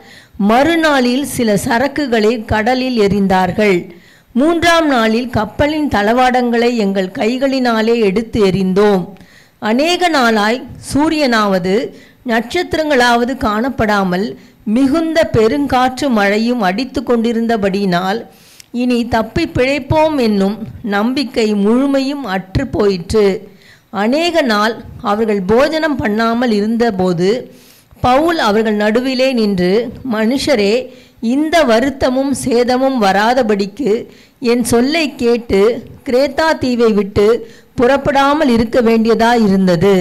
Speaker 2: மறுநாளில் சில சரக்குகளை கடலில் எறிந்தார்கள். 3ஆம் நாளில் கப்பலின் தளவாடங்களை எங்கள் கைகளினாலே எடுத்து எறிந்தோம். அநேக நாளாய் சூரியனாவது நட்சத்திரங்களாவது காணப்படாமல் மிகுந்த பெருங்காற்று மழையும் அடித்து கொண்டிருந்தபடியினால் இனி தப்பி பிழைப்போம் என்னும் நம்பிக்கை முழுமையும் அற்று போயிற்று. அநேக நாள் அவர்கள் போஜனம் பண்ணாமல் இருந்தபோது பவுல் அவர்கள் நடுவிலே நின்று, மனுஷரே, இந்த வருத்தமும் சேதமும் வராதபடிக்கு என் சொல்லை கேட்டு கிரேத்தா தீவை விட்டு புறப்படாமல் இருக்க வேண்டியதாயிருந்தது.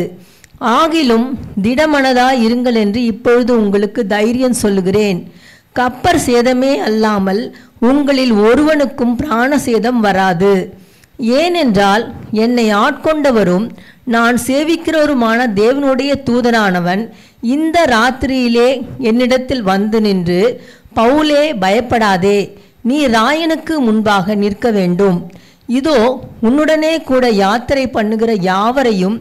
Speaker 2: ஆகிலும் திடமனதாய் இருங்கள் என்று இப்பொழுது உங்களுக்கு தைரியம் சொல்லுகிறேன். கப்பற் சேதமே அல்லாமல் உங்களில் ஒருவனுக்கும் பிராண சேதம் வராது. ஏனென்றால் என்னை ஆட்கொண்டவரும் நான் சேவிக்கிறவருமான தேவனுடைய தூதனானவன் இந்த ராத்திரியிலே என்னிடத்தில் வந்து நின்று, பவுலே, பயப்படாதே, நீ ராயனுக்கு முன்பாக நிற்க வேண்டும். இதோ உன்னுடனே கூட யாத்திரை பண்ணுகிற யாவரையும்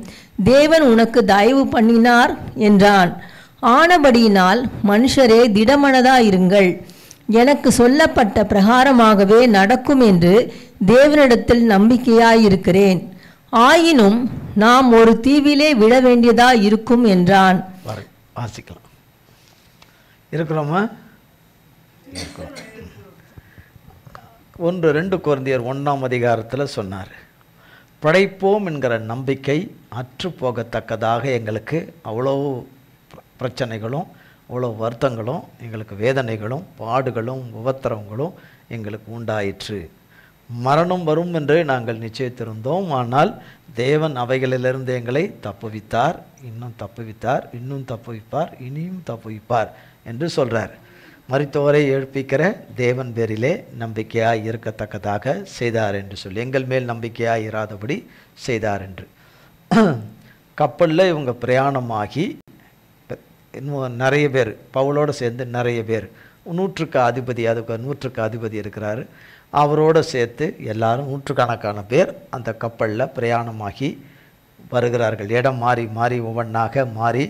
Speaker 2: தேவன் உனக்கு தயவு பண்ணினார் என்றான். ஆனபடியினால் மனுஷரே, திடமனதாயிருங்கள், எனக்கு சொல்லப்பட்ட பிரகாரமாகவே நடக்கும் என்று தேவனிடத்தில் நம்பிக்கையாயிருக்கிறேன். ஆயினும் நாம் ஒரு தீவிலே விழ வேண்டியதாய் இருக்கும் என்றான்.
Speaker 1: வாசிக்கலாம். இருக்கிறோமா? 1-2 கொரிந்தியர் 1ஆம் அதிகாரத்தில் சொன்னார், படைப்போம் என்கிற நம்பிக்கை அற்று போகத்தக்கதாக எங்களுக்கு அவ்வளோ பிரச்சனைகளும் அவ்வளோ வருத்தங்களும் எங்களுக்கு வேதனைகளும் பாடுகளும் உபத்திரவங்களும் எங்களுக்கு உண்டாயிற்று. மரணம் வரும் என்று நாங்கள் நிச்சயித்திருந்தோம். ஆனால் தேவன் அவைகளிலிருந்து எங்களை தப்புவித்தார், இன்னும் தப்புவித்தார், இன்னும் தப்புவிப்பார், இனியும் தப்புவிப்பார் என்று சொல்கிறார். மரித்தோரை எழுப்பிக்கிற தேவன் பேரிலே நம்பிக்கையாய் இருக்கத்தக்கதாக செய்தார் என்று சொல்லி, எங்கள் மேல் நம்பிக்கையாய் இராதபடி செய்தார் என்று. கப்பலில் இவங்க பிரயாணமாகி இன்னும் நிறைய பேர், பவுலோடு சேர்ந்து நிறைய பேர், 100க்கு அதிபதி, அதுக்கு 100க்கு அதிபதி இருக்கிறாரு, அவரோடு சேர்த்து எல்லாரும் 100கணக்கான பேர் அந்த கப்பலில் பிரயாணமாகி வருகிறார்கள். இடம் மாறி மாறி ஒவ்வொன்றாக மாறி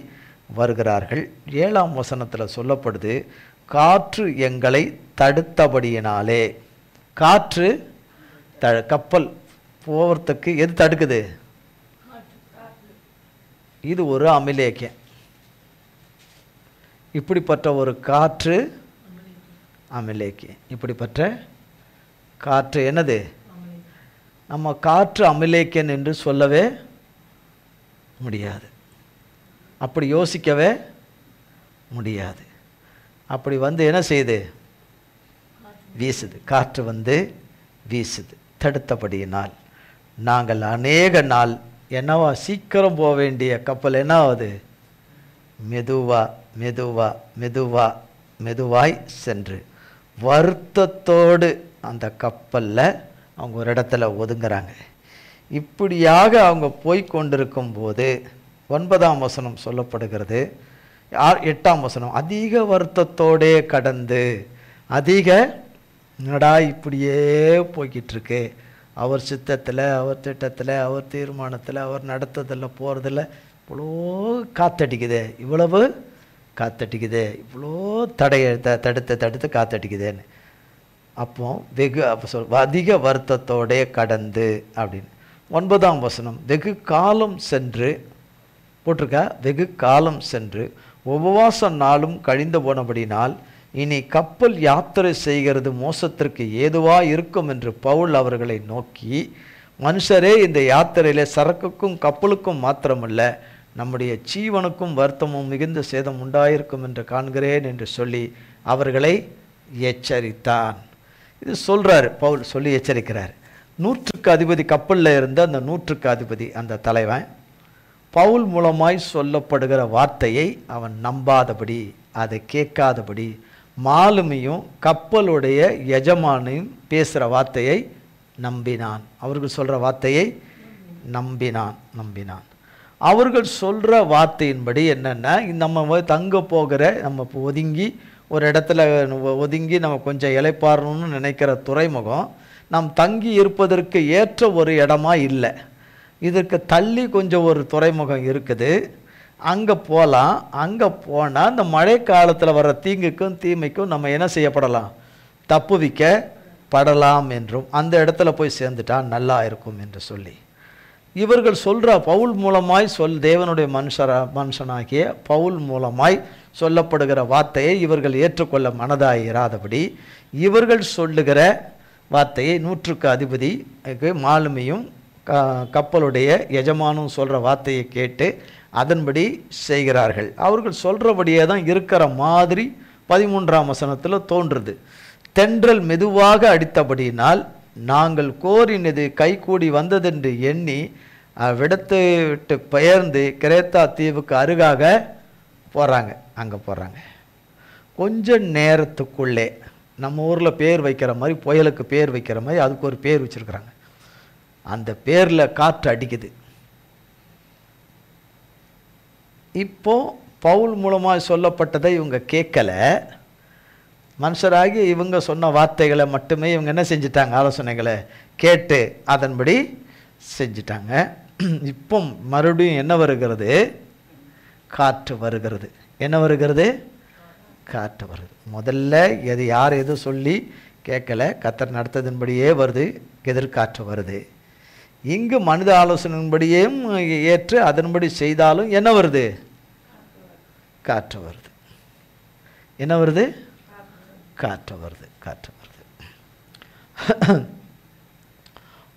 Speaker 1: வருகிறார்கள். 7ஆம் வசனத்தில் சொல்லப்படுது, காற்று எங்களை தடுத்தபடியினாலே. காற்று கப்பல் போகிறதுக்கு எது தடுக்குது? இது ஒரு அமிலேக்கியம். இப்படிப்பட்ட ஒரு காற்று அமிலேக்கியம். இப்படிப்பட்ட காற்று என்னது? நம்ம காற்று அமிலேக்கியன் என்று சொல்லவே முடியாது, அப்படி யோசிக்கவே முடியாது. அப்படி வந்து என்ன செய்யுது? வீசுது. காற்று வந்து வீசுது. தடுத்தபடியினால் நாங்கள் அநேக நாள் என்னவா சீக்கிரம் போக வேண்டிய கப்பல் என்ன ஆகுது? மெதுவாய் சென்று வருத்தத்தோடு அந்த கப்பலில் அவங்க ஒரு இடத்துல ஒதுங்குறாங்க. இப்படியாக அவங்க போய் கொண்டிருக்கும் போது 9ஆம் வசனம் சொல்லப்படுகிறது. 8ஆம் வசனம், அதிக வருத்தத்தோடே கடந்து, என்னடா இப்படியே போய்கிட்டு இருக்கு, அவர் சித்தத்தில், அவர் திட்டத்தில், அவர் தீர்மானத்தில், அவர் நடத்ததில் போகிறதில்ல இவ்வளோ காத்தடிக்குதே, இவ்வளவு காத்தடிக்குதே, இவ்வளோ தடுத்து காத்தடிக்குதேன்னு. அப்போ அதிக வருத்தத்தோடே கடந்து அப்படின்னு. 9ஆம் வசனம், வெகு காலம் சென்று போட்டிருக்கா, வெகு காலம் சென்று உபவாச நாளும் கழிந்து போனபடினால் இனி கப்பல் யாத்திரை செய்கிறது மோசத்திற்கு ஏதுவா இருக்கும் என்று பவுல் அவர்களை நோக்கி, மனுஷரே, இந்த யாத்திரையிலே சரக்குக்கும் கப்பலுக்கும் மாத்திரமல்ல, நம்முடைய ஜீவனுக்கும் வருத்தமும் மிகுந்த சேதம் உண்டாயிருக்கும் என்று காண்கிறேன் என்று சொல்லி அவர்களை எச்சரித்தான். இது சொல்றாரு, பவுல் சொல்லி எச்சரிக்கிறார். 100க்கு அதிபதி கப்பலில் இருந்த அந்த 100க்கு அதிபதி அந்த தலைவன் பவுல் மூலமாய் சொல்லப்படுகிற வார்த்தையை அவன் நம்பாதபடி, அதை கேட்காதபடி, மாலுமியும் கப்பலுடைய எஜமானையும் பேசுகிற வார்த்தையை நம்பினான். அவர்கள் சொல்கிற வார்த்தையை நம்பினான். அவர்கள் சொல்கிற வார்த்தையின்படி என்னென்னா, நம்ம தங்க போகிற, நம்ம ஒதுங்கி ஒரு இடத்துல ஒதுங்கி நம்ம கொஞ்சம் இளைப்பாறணும்னு நினைக்கிற துறைமுகம் நாம் தங்கி இருப்பதற்கு ஏற்ற ஒரு இடமா இல்லை. இதற்கு தள்ளி கொஞ்சம் ஒரு துறைமுகம் இருக்குது, அங்கே போகலாம். அங்கே போனால் அந்த மழை காலத்தில் வர தீங்குக்கும் தீமைக்கும் நம்ம என்ன செய்யப்படலாம்? தப்புவிக்கப்படலாம் என்றும், அந்த இடத்துல போய் சேர்ந்துட்டா நல்லா இருக்கும் என்று சொல்லி இவர்கள் சொல்கிற பவுல் மூலமாய் தேவனுடைய மனுஷனாகிய பவுல் மூலமாய் சொல்லப்படுகிற வார்த்தையை இவர்கள் ஏற்றுக்கொள்ள மனதாய் இராதபடி இவர்கள் சொல்லுகிற வார்த்தையை 100க்கு அதிபதி மாலுமியும் கப்பலுடைய எஜமானும் சொல்கிற வார்த்தையை கேட்டு அதன்படி செய்கிறார்கள். அவர்கள் சொல்கிறபடியே தான் இருக்கிற மாதிரி 13ஆம் வசனத்தில் தோன்றுது. தென்றல் மெதுவாக அடித்தபடியினால் நாங்கள் கோரினது கைகூடி வந்ததென்று எண்ணி விடத்தை விட்டு பெயர்ந்து கிரேத்தா தீவுக்கு அருகாக போகிறாங்க. அங்கே போகிறாங்க. கொஞ்ச நேரத்துக்குள்ளே நம்ம ஊரில் பேர் வைக்கிற மாதிரி, புயலுக்கு பேர் வைக்கிற மாதிரி அதுக்கு ஒரு பேர் வச்சுருக்குறாங்க. அந்த பேரில் காற்று அடிக்குது. இப்போ பவுல் மூலமாக சொல்லப்பட்டதை இவங்க கேட்கலை. மனுஷராகி இவங்க சொன்ன வார்த்தைகளை மட்டுமே இவங்க என்ன செஞ்சிட்டாங்க? ஆலோசனைகளை கேட்டு அதன்படி செஞ்சிட்டாங்க. இப்போ மறுபடியும் என்ன வருகிறது? காற்று வருகிறது. என்ன வருகிறது? காற்று வருது. முதல்ல யார் எது சொல்லி கேட்கல, கர்த்தர் நடத்ததின்படியே வருது, எதிர்காற்று வருது. இங்கு மனித ஆலோசனையின்படியும் ஏற்று அதன்படி செய்தாலும் என்ன வருது? காற்று வருது. என்ன வருது? காற்று வருது.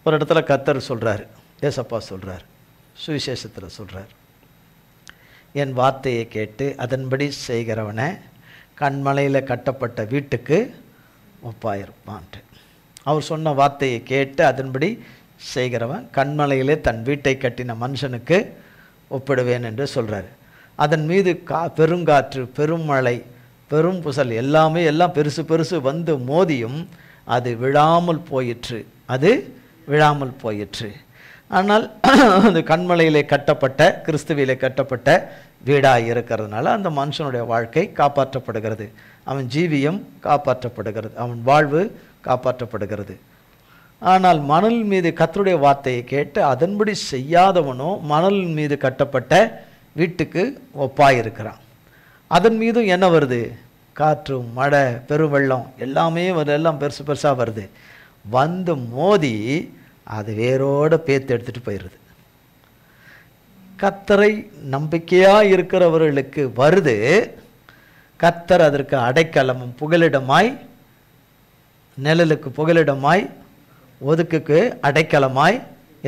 Speaker 1: ஒரு இடத்துல கர்த்தர் சொல்றாரு, ஏசப்பா சொல்றார், சுவிசேஷத்தில் சொல்றார், என் வார்த்தையை கேட்டு அதன்படி செய்கிறவனை கண்மலையில் கட்டப்பட்ட வீட்டுக்கு ஒப்பாயிருப்பான்ட்டு. அவர் சொன்ன வார்த்தையை கேட்டு அதன்படி செய்கிறவன் கண்மலையிலே தன் வீட்டை கட்டின மனுஷனுக்கு ஒப்பிடுவேன் என்று சொல்கிறார். அதன் மீது பெருங்காற்று, பெருமழை, பெரும் புசல் எல்லாம் பெருசு வந்து மோதியும் அது விழாமல் போயிற்று. ஆனால் அது கண்மலையிலே கட்டப்பட்ட, கிறிஸ்துவிலே கட்டப்பட்ட வீடாக இருக்கிறதுனால அந்த மனுஷனுடைய வாழ்க்கை காப்பாற்றப்படுகிறது, அவன் ஜீவியம் காப்பாற்றப்படுகிறது, அவன் வாழ்வு காப்பாற்றப்படுகிறது. ஆனால் மணல் மீது கர்த்தருடைய வார்த்தையை கேட்டு அதன்படி செய்யாதவனோ மணல் மீது கட்டப்பட்ட வீட்டுக்கு ஒப்பாயிருக்கிறான். அதன் மீதும் என்ன வருது? காற்று, மழை, பெருவெள்ளம் எல்லாம் பெருசாக வருது. வந்து மோதி அது வேரோடு பேத்து எடுத்துகிட்டு போயிடுது. கர்த்தரை நம்பிக்கையாக இருக்கிறவர்களுக்கு வருது. கர்த்தர் அதற்கு அடைக்கலமும் புகலிடமாய், நிழலுக்கு புகலிடமாய், ஒதுக்குக்கு அடைக்கலமாய்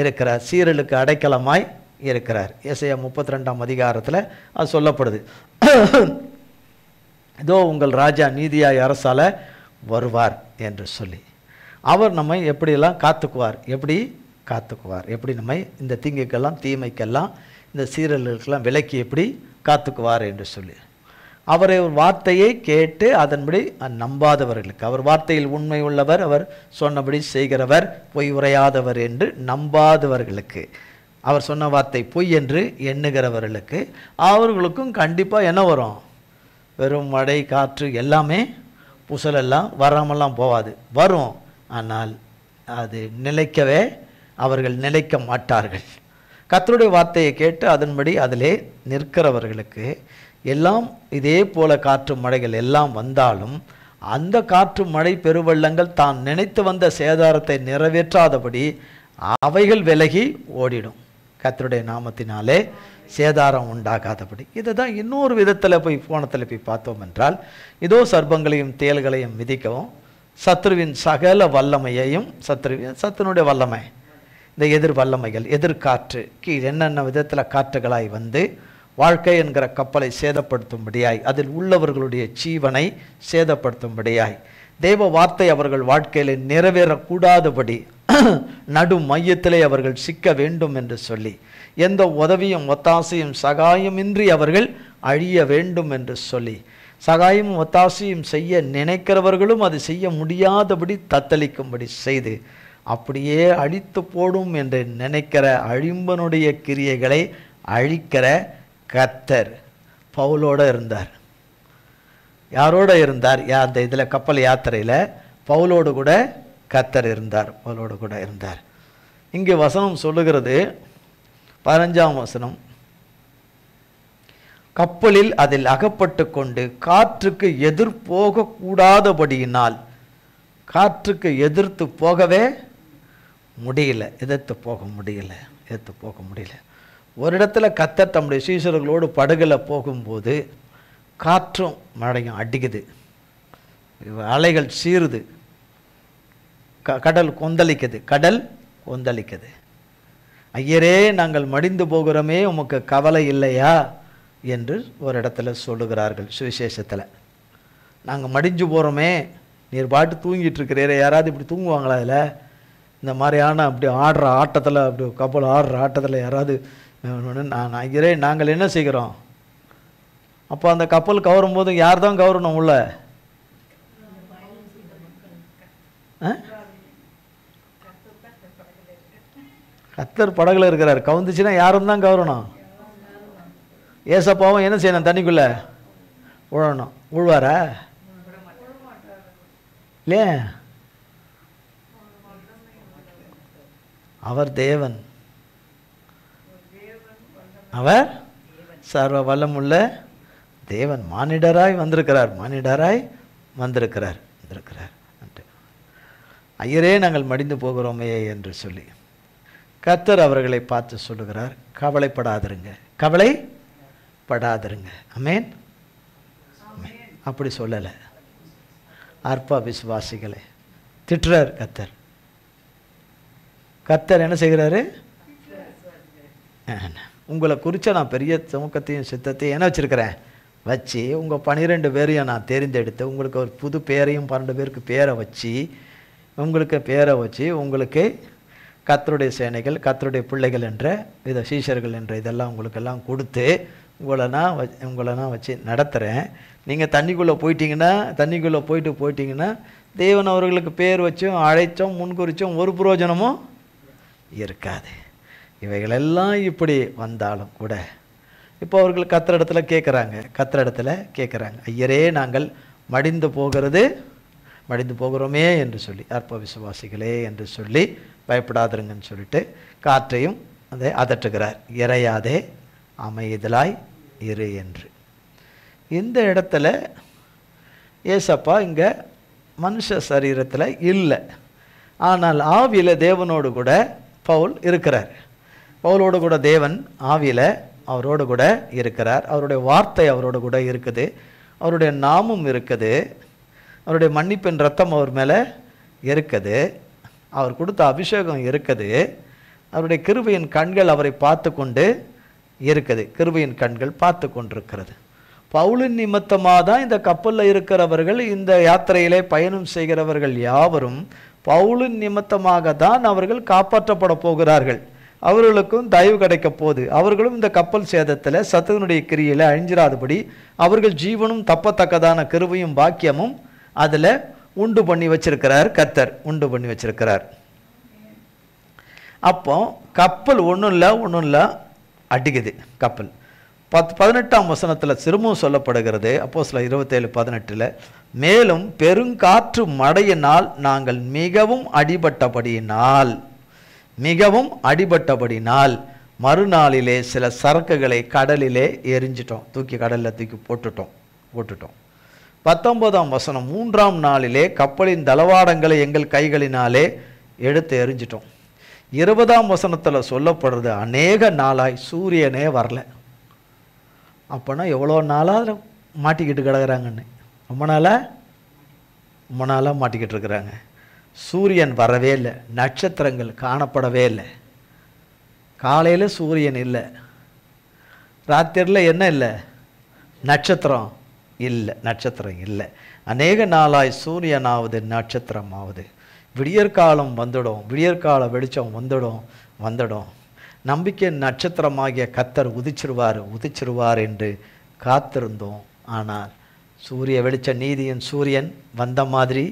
Speaker 1: இருக்கிறார், சீரலுக்கு அடைக்கலமாய் இருக்கிறார். ஏசாயா 32ஆம் அதிகாரத்தில் அது சொல்லப்படுது. இதோ உங்கள் ராஜா நீதியாய் அரசால வருவார் என்று சொல்லி அவர் நம்மை எப்படியெல்லாம் காத்துக்குவார், எப்படி காத்துக்குவார். எப்படி நம்மை இந்த தீங்குக்கெல்லாம் தீமைக்கெல்லாம் இந்த சீரல்களுக்கெல்லாம் விலக்கி எப்படி காத்துக்குவார் என்று சொல்லி, அவரை ஒரு வார்த்தையை கேட்டு அதன்படி நம்பாதவர்களுக்கு, அவர் வார்த்தையில் உண்மை உள்ளவர், அவர் சொன்னபடி செய்கிறவர், பொய் உரையாதவர் என்று நம்பாதவர்களுக்கு, அவர் சொன்ன வார்த்தை பொய் என்று எண்ணுகிறவர்களுக்கு, அவர்களுக்கும் கண்டிப்பாக என்ன வரும்? வெறும் மழை காற்று எல்லாமே புசலெல்லாம் வராமல்லாம் போகாது, வரும். ஆனால் அது நிலைக்கவே அவர்கள் நிலைக்க மாட்டார்கள். கர்த்தருடைய வார்த்தையை கேட்டு அதன்படி அதிலே நிற்கிறவர்களுக்கு எல்லாம் இதே போல காற்று மழைகள் எல்லாம் வந்தாலும் அந்த காற்று மழை பெருவெள்ளங்கள் தான் நினைத்து வந்த சேதாரத்தை நிறைவேற்றாதபடி அவைகள் விலகி ஓடிடும். கர்த்தருடைய நாமத்தினாலே சேதாரம் உண்டாகாதபடி. இதை தான் இன்னொரு விதத்தில் போய் கோணத்தில் போய் பார்த்தோம் என்றால், இதோ சர்ப்பங்களையும் தேள்களையும் மிதிக்கவும் சத்ருவின் சகல வல்லமையையும், சத்துனுடைய வல்லமை, இந்த எதிர் வல்லமைகள், எதிர்காற்று கீழ் என்னென்ன விதத்தில் காற்றுகளாய் வந்து வாழ்க்கை என்கிற கப்பலை சேதப்படுத்தும்படியாய், அதில் உள்ளவர்களுடைய ஜீவனை சேதப்படுத்தும்படியாய், தேவ வார்த்தை அவர்கள் வாழ்க்கையில் நிறைவேறக்கூடாதபடி நடு மையத்திலே அவர்கள் சிக்க வேண்டும் என்று சொல்லி, எந்த உதவியும் ஒத்தாசையும் சகாயமின்றி அவர்கள் அழிய வேண்டும் என்று சொல்லி, சகாயமும் ஒத்தாசையும் செய்ய நினைக்கிறவர்களும் அது செய்ய முடியாதபடி தத்தளிக்கும்படி செய்து அப்படியே அழித்து போடும் என்று நினைக்கிற அழிம்பனுடைய கிரியைகளை அழிக்கிற கர்த்தர் பவுலோடு இருந்தார். யாரோட இருந்தார்? அந்த இதில் கப்பல் யாத்திரையில் பவுலோடு கூட கர்த்தர் இருந்தார். பவுலோடு கூட இருந்தார். இங்கே வசனம் சொல்லுகிறது, 15ஆம் வசனம், கப்பலில் அதில் அகப்பட்டு கொண்டு காற்றுக்கு எதிர்போக கூடாதபடியினால், காற்றுக்கு எதிர்த்து போகவே முடியல, எதிர்த்து போக முடியல. ஒரு இடத்துல கர்த்தர் தம்முடைய சீஷர்களோடு படகுல போகும்போது காற்றும் மழையும் அடிக்குது, அலைகள் சீருது, கடல் கொந்தளிக்குது. ஐயரே, நாங்கள் மடிந்து போகிறோமே, உமக்கு கவலை இல்லையா என்று ஒரு இடத்துல சொல்லுகிறார்கள் சுவிசேஷத்தில். நாங்கள் மடிஞ்சு போகிறோமே, நீர் பாட்டு தூங்கிட்டு இருக்கிறீரே, யாராவது இப்படி தூங்குவாங்களா? அதில் இந்த மாதிரியான அப்படி ஆடுற ஆட்டத்தில், அப்படி கப்பல் ஆடுற ஆட்டத்தில் யாராவது ஐயரே நாங்கள் என்ன செய்கிறோம்? அப்போ அந்த கப்பல் கவரும் போது யார் தான் கவரணும்? உள்ள கர்த்தர் படகுல இருக்கிறார். கவுந்துச்சுன்னா யாரும் தான் கவரணும். ஏசப்பாவும் என்ன செய்யணும்? தண்ணிக்குள்ள உழணும். உழுவாரா? இல்லையே, அவர் தேவன், அவர் சர்வ வல்லமுள்ள தேவன். மானிடராய் வந்திருக்கிறார். ஐயரே, நாங்கள் மடிந்து போகிறோமே என்று சொல்லி கர்த்தர் அவர்களை பார்த்து சொல்லுகிறார், கவலைப்படாதிருங்க. ஆமென். அப்படி சொல்லலை. அற்ப விசுவாசிகளை திட்டுறார் கர்த்தர். என்ன செய்கிறாரு? உங்களை குறித்த நான் பெரிய சுமக்கத்தையும் சித்தத்தையும் என்ன வச்சுருக்கிறேன் வச்சு, உங்கள் 12 பேரையும் நான் தெரிந்தெடுத்து உங்களுக்கு ஒரு புது பேரையும் 12 பேருக்கு பேரை வச்சு, உங்களுக்கு கர்த்தருடைய சேனைகள், கர்த்தருடைய பிள்ளைகள் என்ற இதை சீஷர்கள் என்ற இதெல்லாம் உங்களுக்கெல்லாம் கொடுத்து உங்களை நான் வச்சு நடத்துகிறேன். நீங்கள் தண்ணிக்குள்ளே போயிட்டீங்கன்னா தேவன் அவர்களுக்கு பேர் வச்சும் அழைச்சோம் முன்குறிச்சும் ஒரு பிரயோஜனமும் இருக்காது. இவைகளெல்லாம் இப்படி வந்தாலும் கூட இப்போ அவர்கள் கர்த்தரிடத்துல கேட்குறாங்க, ஐயரே, நாங்கள் மடிந்து போகிறோமே என்று சொல்லி, அற்ப விசுவாசிகளே என்று சொல்லி பயப்படாதிருங்கன்னு சொல்லிட்டு காற்றையும் அதை அதட்டுகிறார். இறையாதே, அமைதலாய் இரு என்று. இந்த இடத்துல ஏசப்பா இங்கே மனுஷ சரீரத்தில் இல்லை, ஆனால் ஆவியில் தேவனோடு கூட பவுல் இருக்கிறார். பவுலோடு கூட தேவன் ஆவியில் அவரோடு கூட இருக்கிறார். அவருடைய வார்த்தை அவரோடு கூட இருக்குது, அவருடைய நாமம் இருக்குது, அவருடைய மன்னிப்பின் ரத்தம் அவர் மேலே இருக்குது, அவர் கொடுத்த அபிஷேகம் இருக்குது, அவருடைய கிருபையின் கண்கள் அவரை பார்த்து கொண்டு இருக்குது, கிருபையின் கண்கள் பார்த்து கொண்டிருக்கிறது. பவுலின் நிமித்தமாக தான் இந்த கப்பலில் இருக்கிறவர்கள், இந்த யாத்திரையிலே பயணம் செய்கிறவர்கள் யாவரும் பவுலின் நிமித்தமாக தான் அவர்கள் காப்பாற்றப்பட போகிறார்கள். அவர்களுக்கும் தயவு கிடைக்க போகுது. அவர்களும் இந்த கப்பல் சேதத்தில் சத்துவனுடைய கிரியில் அழிஞ்சிராதபடி அவர்கள் ஜீவனும் தப்பத்தக்கதான கிருபையும் பாக்கியமும் அதில் உண்டு பண்ணி வச்சிருக்கிறார். கர்த்தர் உண்டு பண்ணி வச்சிருக்கிறார். அப்போ கப்பல் ஒன்றும் இல்லை அடிக்குது. கப்பல் 18ஆம் வசனத்தில் திரும்பவும் சொல்லப்படுகிறது. அப்போஸ்தலர் 27:18 மேலும் பெருங்காற்று மழையினால் நாங்கள் மிகவும் அடிபட்டபடியினால் மறுநாளிலே சில சரக்குகளை கடலிலே எரிஞ்சிட்டோம். கடலில் தூக்கி போட்டுட்டோம். 19ஆம் வசனம் 3ஆம் நாளிலே கப்பலின் தளவாடங்களை எங்கள் கைகளினாலே எடுத்து எரிஞ்சிட்டோம். 20ஆம் வசனத்தில் சொல்லப்படுறது அநேக நாளாய் சூரியனே வரல. அப்போனா எவ்வளோ நாளாக மாட்டிக்கிட்டு கிடக்குறாங்கன்னு ரொம்ப நாளாக மாட்டிக்கிட்டு இருக்கிறாங்க. சூரியன் வரவே இல்லை, நட்சத்திரங்கள் காணப்படவே இல்லை. காலையில் சூரியன் இல்லை, ராத்திரியில் என்ன இல்லை, நட்சத்திரம் இல்லை. அநேக நாளாய் சூரியனாவது நட்சத்திரமாவது. விடியற்காலம் வந்துடும், விடியற்கால வெளிச்சம் வந்துடும். நம்பிக்கை நட்சத்திரமாகிய கர்த்தர் உதிச்சிருவார் என்று காத்திருந்தோம். ஆனால் சூரிய வெளிச்ச நீதியின் சூரியன் வந்த மாதிரி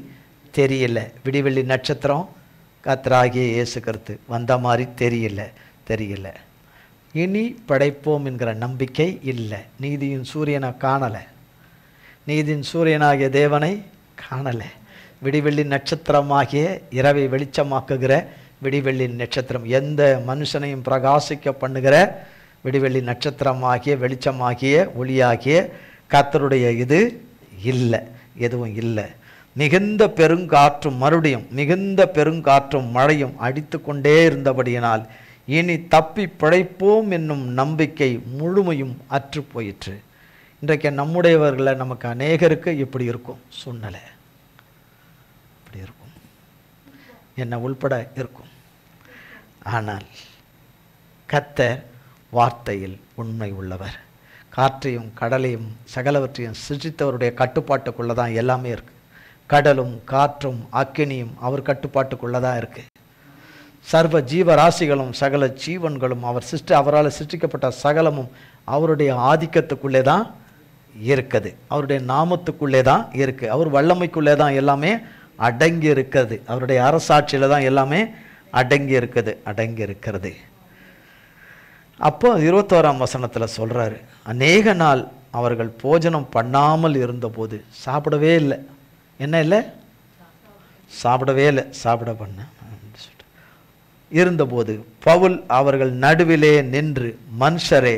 Speaker 1: தெரியல. விடிவெள்ளி நட்சத்திரம் கர்த்தராகிய இயேசு கிறிஸ்து வந்த மாதிரி தெரியல. இனி படைப்போம் என்கிற நம்பிக்கை இல்லை. நீதியின் சூரியனை காணலை, நீதியின் சூரியனாகிய தேவனை காணலை. விடிவெள்ளி நட்சத்திரமாகிய இரவை வெளிச்சமாக்குகிற விடிவெள்ளி நட்சத்திரம், எந்த மனுஷனையும் பிரகாசிக்க பண்ணுகிற விடிவெள்ளி நட்சத்திரமாகிய வெளிச்சமாகிய ஒளியாகிய கர்த்தருடைய இது இல்லை, எதுவும் இல்லை. மிகுந்த பெருங்காற்றும் மழையும் அடித்து கொண்டே இருந்தபடியினால் இனி தப்பி பிழைப்போம் என்னும் நம்பிக்கை முழுமையும் அற்று போயிற்று. இன்றைக்கு நம்முடையவர்களை நமக்கு அநேகருக்கு இப்படி இருக்கும் சூழ்நிலை, இப்படி இருக்கும், என்ன உள்பட இருக்கும். ஆனால் கர்த்தர் வார்த்தையில் உண்மை உள்ளவர். காற்றையும் கடலையும் சகலவற்றையும் சிருஷ்டித்தவருடைய கட்டுப்பாட்டுக்குள்ளே தான் எல்லாமே இருக்குது. கடலும் காற்றும் அக்கினியும் அவர் கட்டுப்பாட்டுக்குள்ளே தான் இருக்குது. சர்வ ஜீவராசிகளும் சகல ஜீவன்களும் அவரால் சிருஷ்டிக்கப்பட்ட சகலமும் அவருடைய ஆதிக்கத்துக்குள்ளே தான் இருக்குது, அவருடைய நாமத்துக்குள்ளே தான் இருக்குது, அவர் வல்லமைக்குள்ளே தான் எல்லாமே அடங்கி இருக்கிறது, அவருடைய அரசாட்சியில் தான் எல்லாமே அடங்கி இருக்கிறது. அப்போ 21ஆம் வசனத்தில் சொல்கிறாரு, அநேக நாள் அவர்கள் போஜனம் பண்ணாமல் இருந்தபோது சாப்பிடவே இல்லை. என்ன இல்லை? சாப்பிடவே இல்லை. இருந்தபோது பவுல் அவர்கள் நடுவிலே நின்று, மனுஷரே,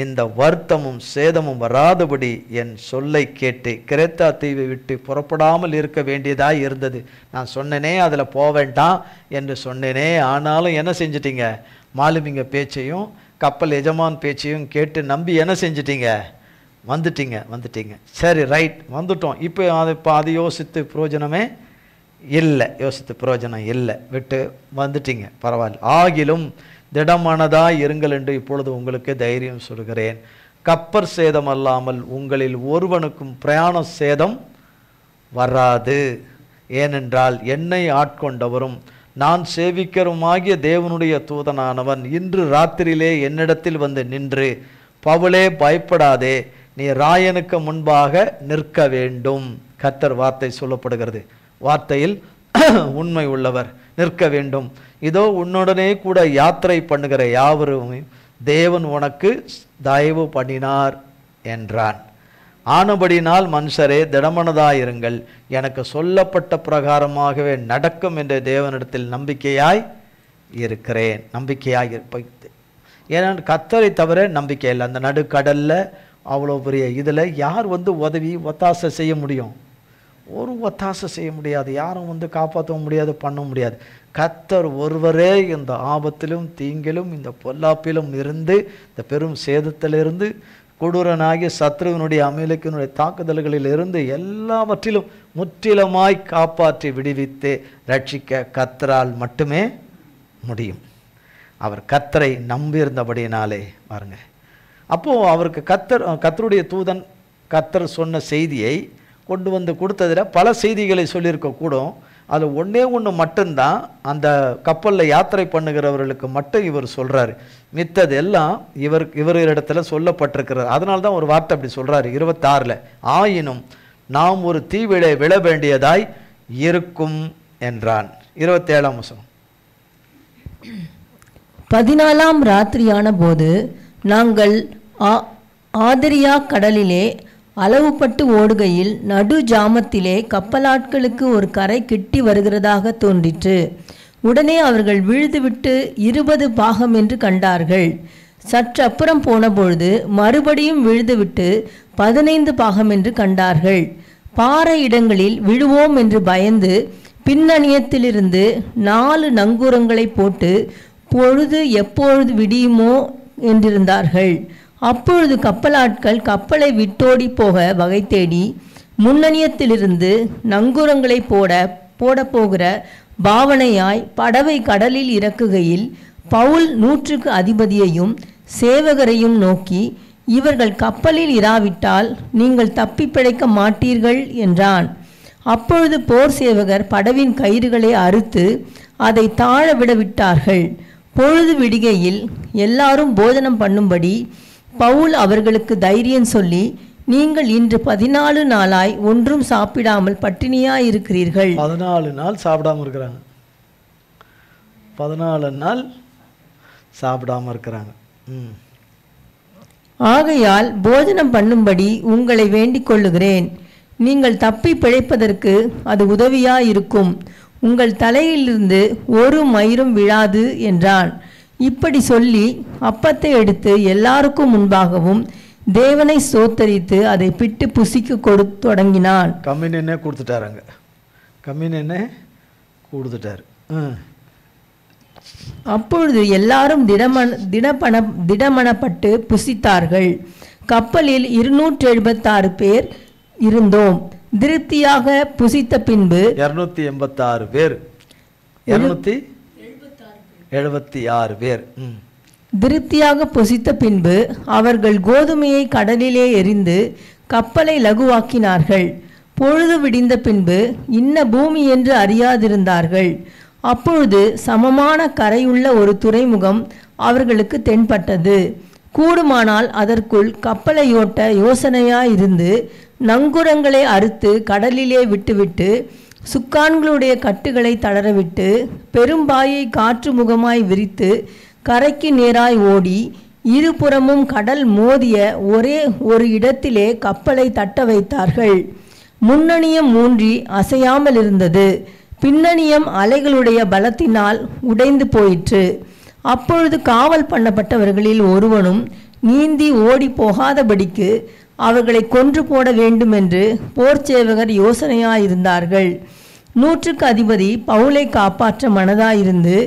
Speaker 1: இந்த வருத்தமும் சேதமும் வராதபடி என் சொல்லை கேட்டு கிரேத்தா தீவை விட்டு புறப்படாமல் இருக்க வேண்டியதாக இருந்தது. நான் சொன்னேனே அதில் போக வேண்டாம் என்று சொன்னேனே, ஆனாலும் என்ன செஞ்சிட்டீங்க? மாலுமிங்க பேச்சையும் கப்பல் எஜமான் பேச்சையும் கேட்டு நம்பி என்ன செஞ்சிட்டீங்க? வந்துட்டீங்க. சரி, ரைட், வந்துட்டோம். இப்போ அது யோசித்து பிரயோஜனமே இல்லை, விட்டு வந்துட்டீங்க, பரவாயில்ல. ஆகிலும் திடமானதாய் இருங்கள் என்று இப்பொழுது உங்களுக்கு தைரியம் சொல்கிறேன். கப்பற் சேதம் அல்லாமல் உங்களில் ஒருவனுக்கும் பிரயாண சேதம் வராது. ஏனென்றால் என்னை ஆட்கொண்டவரும் நான் சேவிக்கிறதுமாகிய தேவனுடைய தூதனானவன் இன்று ராத்திரியிலே என்னிடத்தில் வந்து நின்று, பவுலே, பயப்படாதே, நீ ராயனுக்கு முன்பாக நிற்க வேண்டும். கர்த்தர் வார்த்தை சொல்லப்படுகிறது. வார்த்தையில் உண்மை உள்ளவர். நிற்க வேண்டும். இதோ உன்னுடனே கூட யாத்திரை பண்ணுகிற யாவரும் தேவன் உனக்கு தயவு பண்ணினார் என்றான். ஆனபடினால் மனுஷரே, திடமனதாயிருங்கள், எனக்கு சொல்லப்பட்ட பிரகாரமாகவே நடக்கும் என்ற தேவனிடத்தில் நம்பிக்கையாய் இருக்கிறேன். ஏன்னா கர்த்தரை தவிர நம்பிக்கை இல்லை. அந்த நடுக்கடலில் அவ்வளோ பெரிய இதில் யார் ஒத்தாசை செய்ய முடியும்? ஒரு ஒத்தாசை செய்ய முடியாது. யாரும் காப்பாற்ற முடியாது, பண்ண முடியாது. கர்த்தர் ஒருவரே இந்த ஆபத்திலும் தீங்கிலும் இந்த பொல்லாப்பிலும் இருந்து, இந்த பெரும் சேதத்திலிருந்து, கொடூரனாகிய சத்ருவினுடைய அமேலக்கினுடைய தாக்குதல்களில் இருந்து எல்லாவற்றிலும் முற்றிலுமாய் காப்பாற்றி விடுவித்து ரட்சிக்க கர்த்தரால் மட்டுமே முடியும். அவர் கர்த்தரை நம்பியிருந்தபடியினாலே பாருங்க. அப்போது அவருக்கு கர்த்தருடைய தூதன் கர்த்தர் சொன்ன செய்தியை கொண்டு வந்து கொடுத்ததில் பல செய்திகளை சொல்லியிருக்க கூடும். அது ஒன்றே ஒன்று மட்டும்தான் அந்த கப்பலில் யாத்திரை பண்ணுகிறவர்களுக்கு மட்டும் இவர் சொல்கிறாரு. மித்தது எல்லாம் இவரிடத்துல சொல்லப்பட்டிருக்கிறது. அதனால தான் ஒரு வார்த்தை அப்படி சொல்கிறாரு 26. ஆயினும் நாம் ஒரு தீவிலே விழ வேண்டியதாய் இருக்கும் என்றான். 27ஆம் வசனம்.
Speaker 2: 14ஆம் ராத்திரியான போது நாங்கள் ஆதிரியா கடலிலே அளவுபட்டு ஓடுகையில் நடு ஜாமத்திலே கப்பலாட்களுக்கு ஒரு கரை கிட்டி வருகிறதாக தோன்றிற்று. உடனே அவர்கள் விழுதுவிட்டு 20 பாகம் என்று கண்டார்கள். சற்று அப்புறம் போனபொழுது மறுபடியும் விழுதுவிட்டு 15 பாகம் என்று கண்டார்கள். பாறை இடங்களில் விழுவோம் என்று பயந்து பின்னணியத்திலிருந்து 4 நங்கூரங்களை போட்டு பொழுது எப்பொழுது விடியுமோ என்றிருந்தார்கள். அப்பொழுது கப்பலாட்கள் கப்பலை விட்டோடி போக வகை தேடி முன்னணியத்திலிருந்து நங்கூரங்களை போட போகிற பாவனையாய் படவை கடலில் இறக்குகையில் பவுல் 100க்கு அதிபதியையும் சேவகரையும் நோக்கி, இவர்கள் கப்பலில் இராவிட்டால் நீங்கள் தப்பி பிழைக்க மாட்டீர்கள் என்றான். அப்பொழுது போர் சேவகர் படவின் கயிறுகளை அறுத்து அதை தாழ விடவிட்டார்கள். பொழுது விடிகையில் எல்லாரும் போஜனம் பண்ணும்படி பவுல் அவர்களுக்கு தைரியம் சொல்லி, நீங்கள் இன்று 14 நாளாய் ஒன்றும் சாப்பிடாமல் பட்டினியாய் இருக்கிறீர்கள்.
Speaker 1: 14 நாள் சாப்பிடாம இருக்கிறாங்க. 14 நாள் சாப்பிடாம இருக்கிறாங்க.
Speaker 2: ஆகையால் போஜனம் பண்ணும்படி உங்களை வேண்டிக் கொள்ளுகிறேன். நீங்கள் தப்பி பிழைப்பதற்கு அது உதவியாயிருக்கும். உங்கள் தலையிலிருந்து ஒரு மயிரும் விழாது என்றான். இப்படி சொல்லி அப்பத்தை எடுத்து எல்லாருக்கும் முன்பாகவும் தேவனை ஸ்தோத்தரித்து அதை பிட்டு புசிக்க தொடங்கினான்.
Speaker 1: கம்மினே கொடுத்துட்டாருங்க. கம்மினே கொடுத்துட்டாரு.
Speaker 2: அப்பொழுது எல்லாரும் திடமனப்பட்டு புசித்தார்கள். கப்பலில் 276 பேர் இருந்தோம். திருப்தியாக புசித்த பின்பு
Speaker 1: 286 பேர் 276 பேர்
Speaker 2: திருப்தியாக புசித்த பின்பு அவர்கள் கோதுமையை கடலிலே எறிந்து கப்பலை லகுவாக்கினார்கள். பொழுது விடிந்த பின்பு இன்ன பூமி என்று அறியாதிருந்தார்கள். அப்பொழுது சமமான கரையுள்ள ஒரு துறைமுகம் அவர்களுக்கு தென்பட்டது. கூடுமானால் அதற்குள் கப்பலை ஓட்ட யோசனையாயிருந்து நங்குரங்களை அறுத்து கடலிலே விட்டுவிட்டு சுக்கான்களுடைய கட்டுகளை தளரவிட்டு பெரும்பாயை காற்று முகமாய் விரித்து கரைக்கு நேராய் ஓடி இருபுறமும் கடல் மோதிய ஒரே ஒரு இடத்திலே கப்பலை தட்ட வைத்தார்கள். முன்னணியம் ஊன்றி அசையாமல் இருந்தது. பின்னணியம் அலைகளுடைய பலத்தினால் உடைந்து போயிற்று. அப்பொழுது காவல் பண்ணப்பட்டவர்களில் ஒருவனும் நீந்தி ஓடி போகாதபடிக்கு அவர்களை கொன்று போட வேண்டுமென்று போர்ச்சேவகர் யோசனையாயிருந்தார்கள். 100க்கு அதிபதி பவுலை காப்பாற்ற மனதாயிருந்து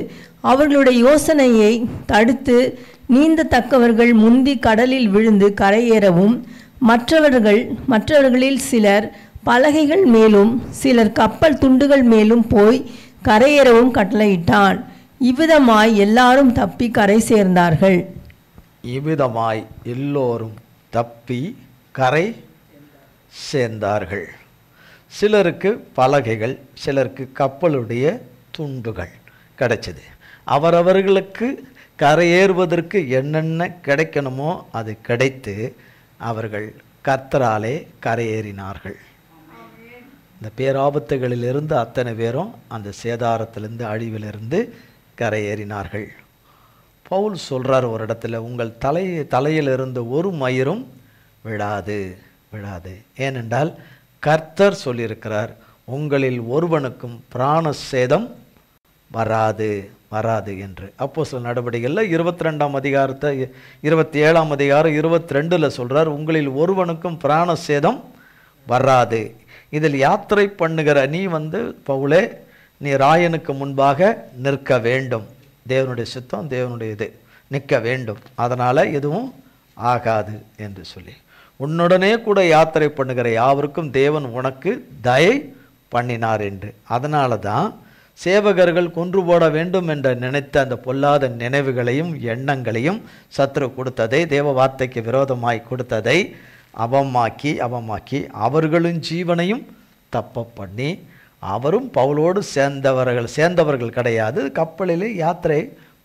Speaker 2: அவர்களுடைய யோசனையை தடுத்து நீந்தத்தக்கவர்கள் முந்தி கடலில் விழுந்து கரையேறவும் மற்றவர்களில் சிலர் பலகைகள் மேலும் சிலர் கப்பல் துண்டுகள் மேலும் போய் கரையேறவும் கட்டளையிட்டான். இவ்விதமாய் எல்லாரும் தப்பி கரை சேர்ந்தார்கள்.
Speaker 1: இவ்விதமாய் எல்லோரும் தப்பி கரை சேர்ந்தார்கள். சிலருக்கு பலகைகள், சிலருக்கு கப்பலுடைய துண்டுகள் கிடைச்சது. அவரவர்களுக்கு கரையேறுவதற்கு என்னென்ன கிடைக்கணுமோ அது கிடைத்து அவர்கள் கர்த்தராலே கரையேறினார்கள். இந்த பேராபத்துகளிலிருந்து அத்தனை பேரும் அந்த சேதாரத்திலிருந்து அழிவிலிருந்து கரையேறினார்கள். பவுல் சொல்கிறார் ஒரு இடத்துல, உங்கள் தலையிலிருந்து ஒரு மயிரும் விழாது. ஏனென்றால் கர்த்தர் சொல்லியிருக்கிறார், உங்களில் ஒருவனுக்கும் பிராண சேதம் வராது என்று. அப்போஸ்தலர் நடவடிக்கைகளில் 22ஆம் அதிகாரத்தை 27ஆம் அதிகாரம் 22 சொல்கிறார், உங்களில் ஒருவனுக்கும் பிராண சேதம் வராது. இதில் யாத்திரை பண்ணுகிற நீ பவுலே, நீ ராயனுக்கு முன்பாக நிற்க வேண்டும். தேவனுடைய சித்தம், தேவனுடைய இது நிற்க வேண்டும். அதனால் எதுவும் ஆகாது என்று சொல்லி, உன்னுடனே கூட யாத்திரை பண்ணுகிற யாவருக்கும் தேவன் உனக்கு தயை பண்ணினார் என்று. அதனால தான் சேவகர்கள் கொன்று போட வேண்டும் என்று நினைத்த அந்த பொல்லாத நினைவுகளையும் எண்ணங்களையும் சத்ரு கொடுத்ததை, தேவ வார்த்தைக்கு விரோதமாய் கொடுத்ததை அவமாக்கி அவர்களின் ஜீவனையும் தப்ப பண்ணி அவரும் பவுலோடு சேர்ந்தவர்கள் கிடையாது, கப்பலிலே யாத்திரை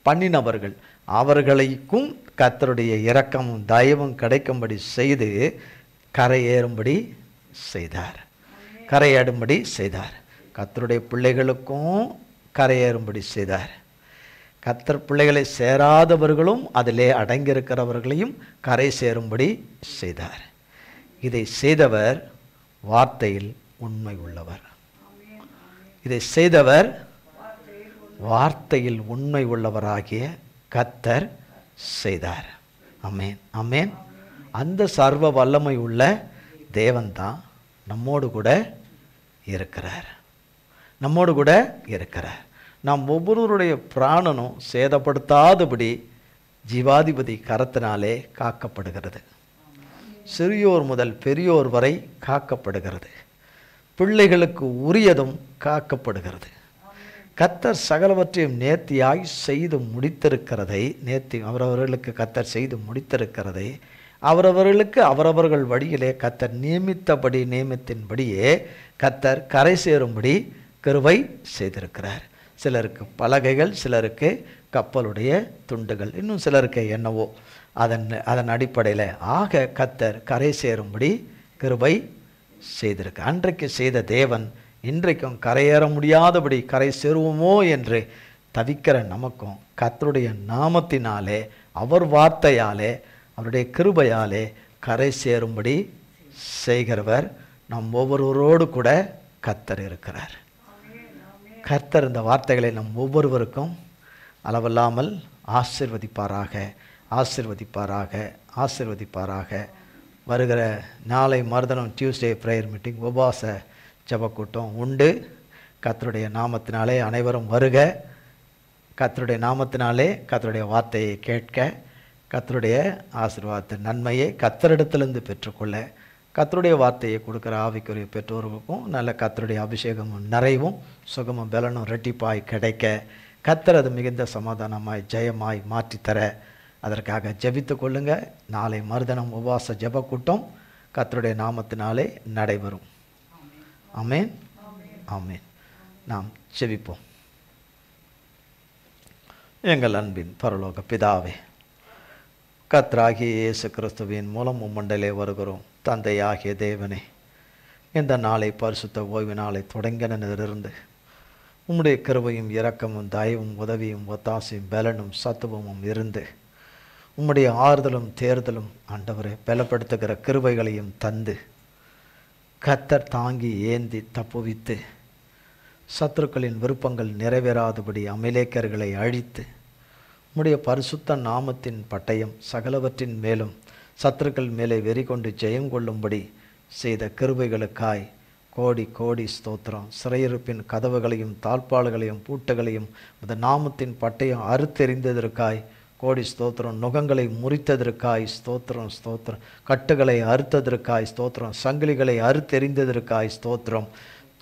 Speaker 1: பண்ணினவர்கள். அவர்களுக்கும் கர்த்தருடைய இரக்கமும் தயவும் கிடைக்கும்படி செய்து கரையேறும்படி செய்தார். கரையேறும்படி செய்தார். கர்த்தருடைய பிள்ளைகளுக்கும் கரையேறும்படி செய்தார். கர்த்தர் பிள்ளைகளை சேராதவர்களும் அதிலே அடங்கியிருக்கிறவர்களையும் கரை சேரும்படி செய்தார். இதை செய்தவர் வார்த்தையில் உண்மை உள்ளவர். இதை செய்தவர் வார்த்தையில் உண்மை உள்ளவராகிய கர்த்தர் செய்தார். ஆமென், ஆமென். அந்த சர்வ வல்லமை உள்ள தேவன் தான் நம்மோடு கூட இருக்கிறார். நம்மோடு கூட இருக்கிறார். நாம் ஒவ்வொருவருடைய பிராணனும் சேதப்படுத்தாதபடி ஜீவாதிபதி கரத்தினாலே காக்கப்படுகிறது. சிறியோர் முதல் பெரியோர் வரை காக்கப்படுகிறது. பிள்ளைகளுக்கு உரியதும் காக்கப்படுகிறது. கர்த்தர் சகலவற்றையும் நேர்த்தியாய் செய்து முடித்திருக்கிறதை, அவரவர்களுக்கு கர்த்தர் செய்து முடித்திருக்கிறதை அவரவர்களுக்கு அவரவர்கள் வழியிலே கர்த்தர் நியமித்தின்படியே கர்த்தர் கரை சேரும்படி கிருபை செய்திருக்கிறார். சிலருக்கு பலகைகள், சிலருக்கு கப்பலுடைய துண்டுகள், இன்னும் சிலருக்கு என்னவோ அதன் அடிப்படையில் ஆக கர்த்தர் கரை சேரும்படி கிருபை செய்திருக்கு. அன்றைக்கு செய்த தேவன் இன்றைக்கும் கரையேற முடியாதபடி கரை சேருவோமோ என்று தவிக்கிற நமக்கும் கர்த்தருடைய நாமத்தினாலே, அவர் வார்த்தையாலே, அவருடைய கிருபையாலே கரை சேரும்படி செய்கிறவர் நம் ஒவ்வொருவரோடு கூட கர்த்தர் இருக்கிறார். கர்த்தர் இந்த வார்த்தைகளை நம் ஒவ்வொருவருக்கும் அளவில்லாமல் ஆசீர்வதிப்பாராக, ஆசீர்வதிப்பாராக, ஆசீர்வதிப்பாராக. வருகிற நாளை மறுதினம் டியூஸ்டே ப்ரேயர் மீட்டிங், உபவாச ஜெபக்கூட்டம் உண்டு. கர்த்தருடைய நாமத்தினாலே அனைவரும் வருக. கர்த்தருடைய நாமத்தினாலே கர்த்தருடைய வார்த்தையை கேட்க, கர்த்தருடைய ஆசீர்வாதத்தின் நன்மையை கர்த்தரிடத்திலிருந்து பெற்றுக்கொள்ள, கர்த்தருடைய வார்த்தையை கொடுக்குற ஆவிக்குரிய பெற்றோர்களுக்கும் நல்ல கர்த்தருடைய அபிஷேகமும் நிறைவும் சுகமும் பலனும் ரெட்டிப்பாய் கிடைக்க, கர்த்தர் அது மிகுந்த சமாதானமாய் ஜெயமாய் மாற்றித்தர அதற்காக ஜெபித்து கொள்ளுங்க. நாளை மறுதினம் உபவாச ஜெபக்கூட்டம் கர்த்தருடைய நாமத்தினாலே நடைபெறும். ஆமென், ஆமென். நாம் ஜெபிப்போம். எங்கள் அன்பின் பரலோக பிதாவே, கர்த்தராகிய இயேசு கிறிஸ்துவின் மூலம் உம்மண்டலே வருகிறோம். தந்தையாகிய தேவனே, இந்த நாளை பரிசுத்த ஓய்வு நாளை தொடங்கினதிலிருந்து உம்முடைய கிருபையும் இரக்கமும் தயவும் உதவியும் ஒத்தாசையும் பலனும் சத்துவமும் இருந்து உம்முடைய ஆறுதலும் தேர்தலும் ஆண்டவரை பலப்படுத்துகிற கிருபைகளையும் தந்து கர்த்தர் தாங்கி ஏந்தி தப்புவித்து சத்துருக்களின் விருப்பங்கள் நிறைவேறாதபடி அமலேக்கர்களை அழித்து உம்முடைய பரிசுத்த நாமத்தின் பட்டயம் சகலவற்றின் மேலும் சத்துருக்கள் மேலே வெறி கொண்டு ஜெயம் கொள்ளும்படி செய்த கிருபைகளுக்காய் கோடி கோடி ஸ்தோத்திரம். சிறையிருப்பின் கதவுகளையும் தாழ்பாள்களையும் பூட்டுகளையும் அந்த நாமத்தின் பட்டயம் அறுத்தெறிந்ததற்காய் கோடி ஸ்தோத்திரம். நுகங்களை முறித்ததற்காய் ஸ்தோத்திரம், ஸ்தோத்திரம். கட்டுகளை அறுத்ததற்காய் ஸ்தோத்திரம். சங்கிலிகளை அறுத்தெறிந்ததற்காய் ஸ்தோத்திரம்.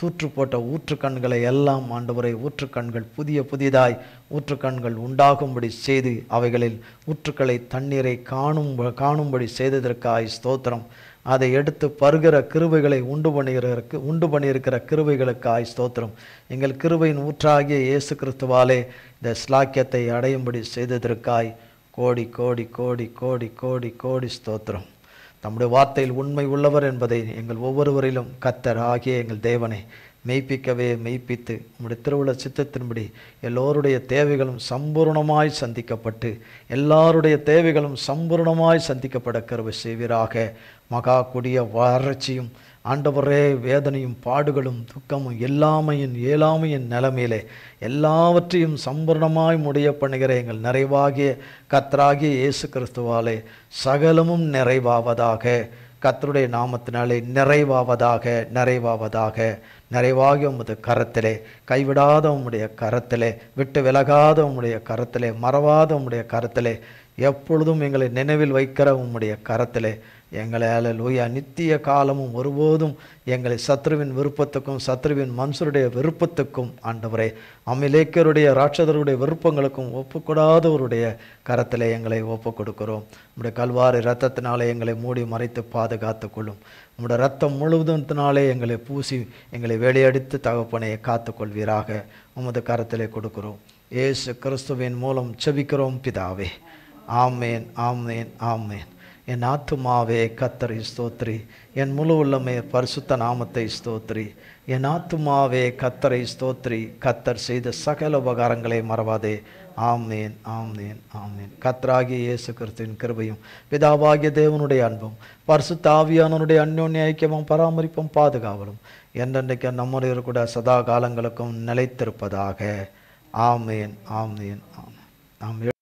Speaker 1: தூற்று போட்ட ஊற்றுக்கண்களை எல்லாம் ஆண்டவரை ஊற்றுக்கண்கள் புதியதாய் ஊற்றுக்கண்கள் உண்டாகும்படி செய்து அவைகளில் ஊற்றுக்களை தண்ணீரை காணும்படி செய்ததற்காய் ஸ்தோத்திரம். அதை எடுத்து பருகிற கிருபைகளை உண்டு பண்ணியிருக்கிற கிருபைகளுக்காய் ஸ்தோத்திரம். எங்கள் கிருபையின் ஊற்றாகிய இயேசு கிறிஸ்துவாலே இந்த ஸ்லாக்கியத்தை அடையும்படி செய்ததற்காய் கோடி கோடி கோடி கோடி கோடி கோடி ஸ்தோத்திரம். தம்முடைய வார்த்தையில் உண்மை உள்ளவர் என்பதை எங்கள் ஒவ்வொருவரிலும் கர்த்தர் ஆகிய எங்கள் தேவனை மெய்ப்பிக்கவே மெய்ப்பித்து உம்முடைய திருவுள்ள சித்தத்தின்படி எல்லோருடைய தேவைகளும் சம்பூர்ணமாய் சந்திக்கப்பட்டு எல்லாருடைய தேவைகளும் சம்பூர்ணமாய் சந்திக்கப்பட கிருபை செய்வீராக. மகா கொடிய வறட்சியும் ஆண்டவரே வேதனையும் பாடுகளும் துக்கமும் இயலாமையின் நிலைமையிலே எல்லாவற்றையும் சம்பூர்ணமாய் முடிய பண்ணுகிற எங்கள் நிறைவாகிய கர்த்தராகிய இயேசு கிறிஸ்துவாலே சகலமும் நிறைவாவதாக. கர்த்தருடைய நாமத்தினாலே நிறைவாவதாக, நிறைவாவதாக. நிறைவாகி உம்முடைய கரத்திலே, கைவிடாத உம்முடைய கரத்திலே, விட்டு விலகாத உம்முடைய கரத்திலே, மறவாத உம்முடைய கரத்திலே, எப்பொழுதும் எங்களை நினைவில் வைக்கிற உம்முடைய கரத்திலே எங்களை அல்லேலூயா நித்திய காலமும் ஒருபோதும் எங்களை சத்ருவின் விருப்பத்துக்கும் சத்ருவின் மனுஷருடைய விருப்பத்துக்கும் ஆண்டவரே அமிலேக்கருடைய ராட்சதருடைய விருப்பங்களுக்கும் ஒப்புக்கூடாதவருடைய கரத்தில் எங்களை ஒப்பு கொடுக்கிறோம். உம்முடைய கல்வாரி இரத்தத்தினாலே எங்களை மூடி மறைத்து பாதுகாத்து கொள்ளும். உம்முடைய ரத்தம் முழுவதுத்தினாலே எங்களை பூசி எங்களை வேலையடித்து தகப்பனை காத்துக்கொள்வீராக. உமது கரத்திலே கொடுக்கிறோம். இயேசு கிறிஸ்துவின் மூலம் செபிக்கிறோம் பிதாவே. ஆமேன், ஆமேன், ஆமேன். என் ஆத்துமாவே கர்த்தரை ஸ்தோத்திரி, என் முழு உள்ளமே பரிசுத்த நாமத்தை ஸ்தோத்திரி. என் ஆத்துமாவே கர்த்தரை ஸ்தோத்திரி, கர்த்தர் செய்த சகல உபகாரங்களை மறவாதே. ஆமேன், ஆமேன், ஆமேன். கர்த்தராகிய இயேசு கிறிஸ்துவின் கிருபையும் பிதாவாகிய தேவனுடைய அன்பும் பரிசுத்த ஆவியானவருடைய அந்யோன்ய ஐக்கியமும் பராமரிப்பும் பாதுகாவலும் என்றென்றைக்கு நம்முடைய கூட சதா காலங்களுக்கும் நிலைத்திருப்பதாக. ஆமேன், ஆமேன், ஆமேன். நாம்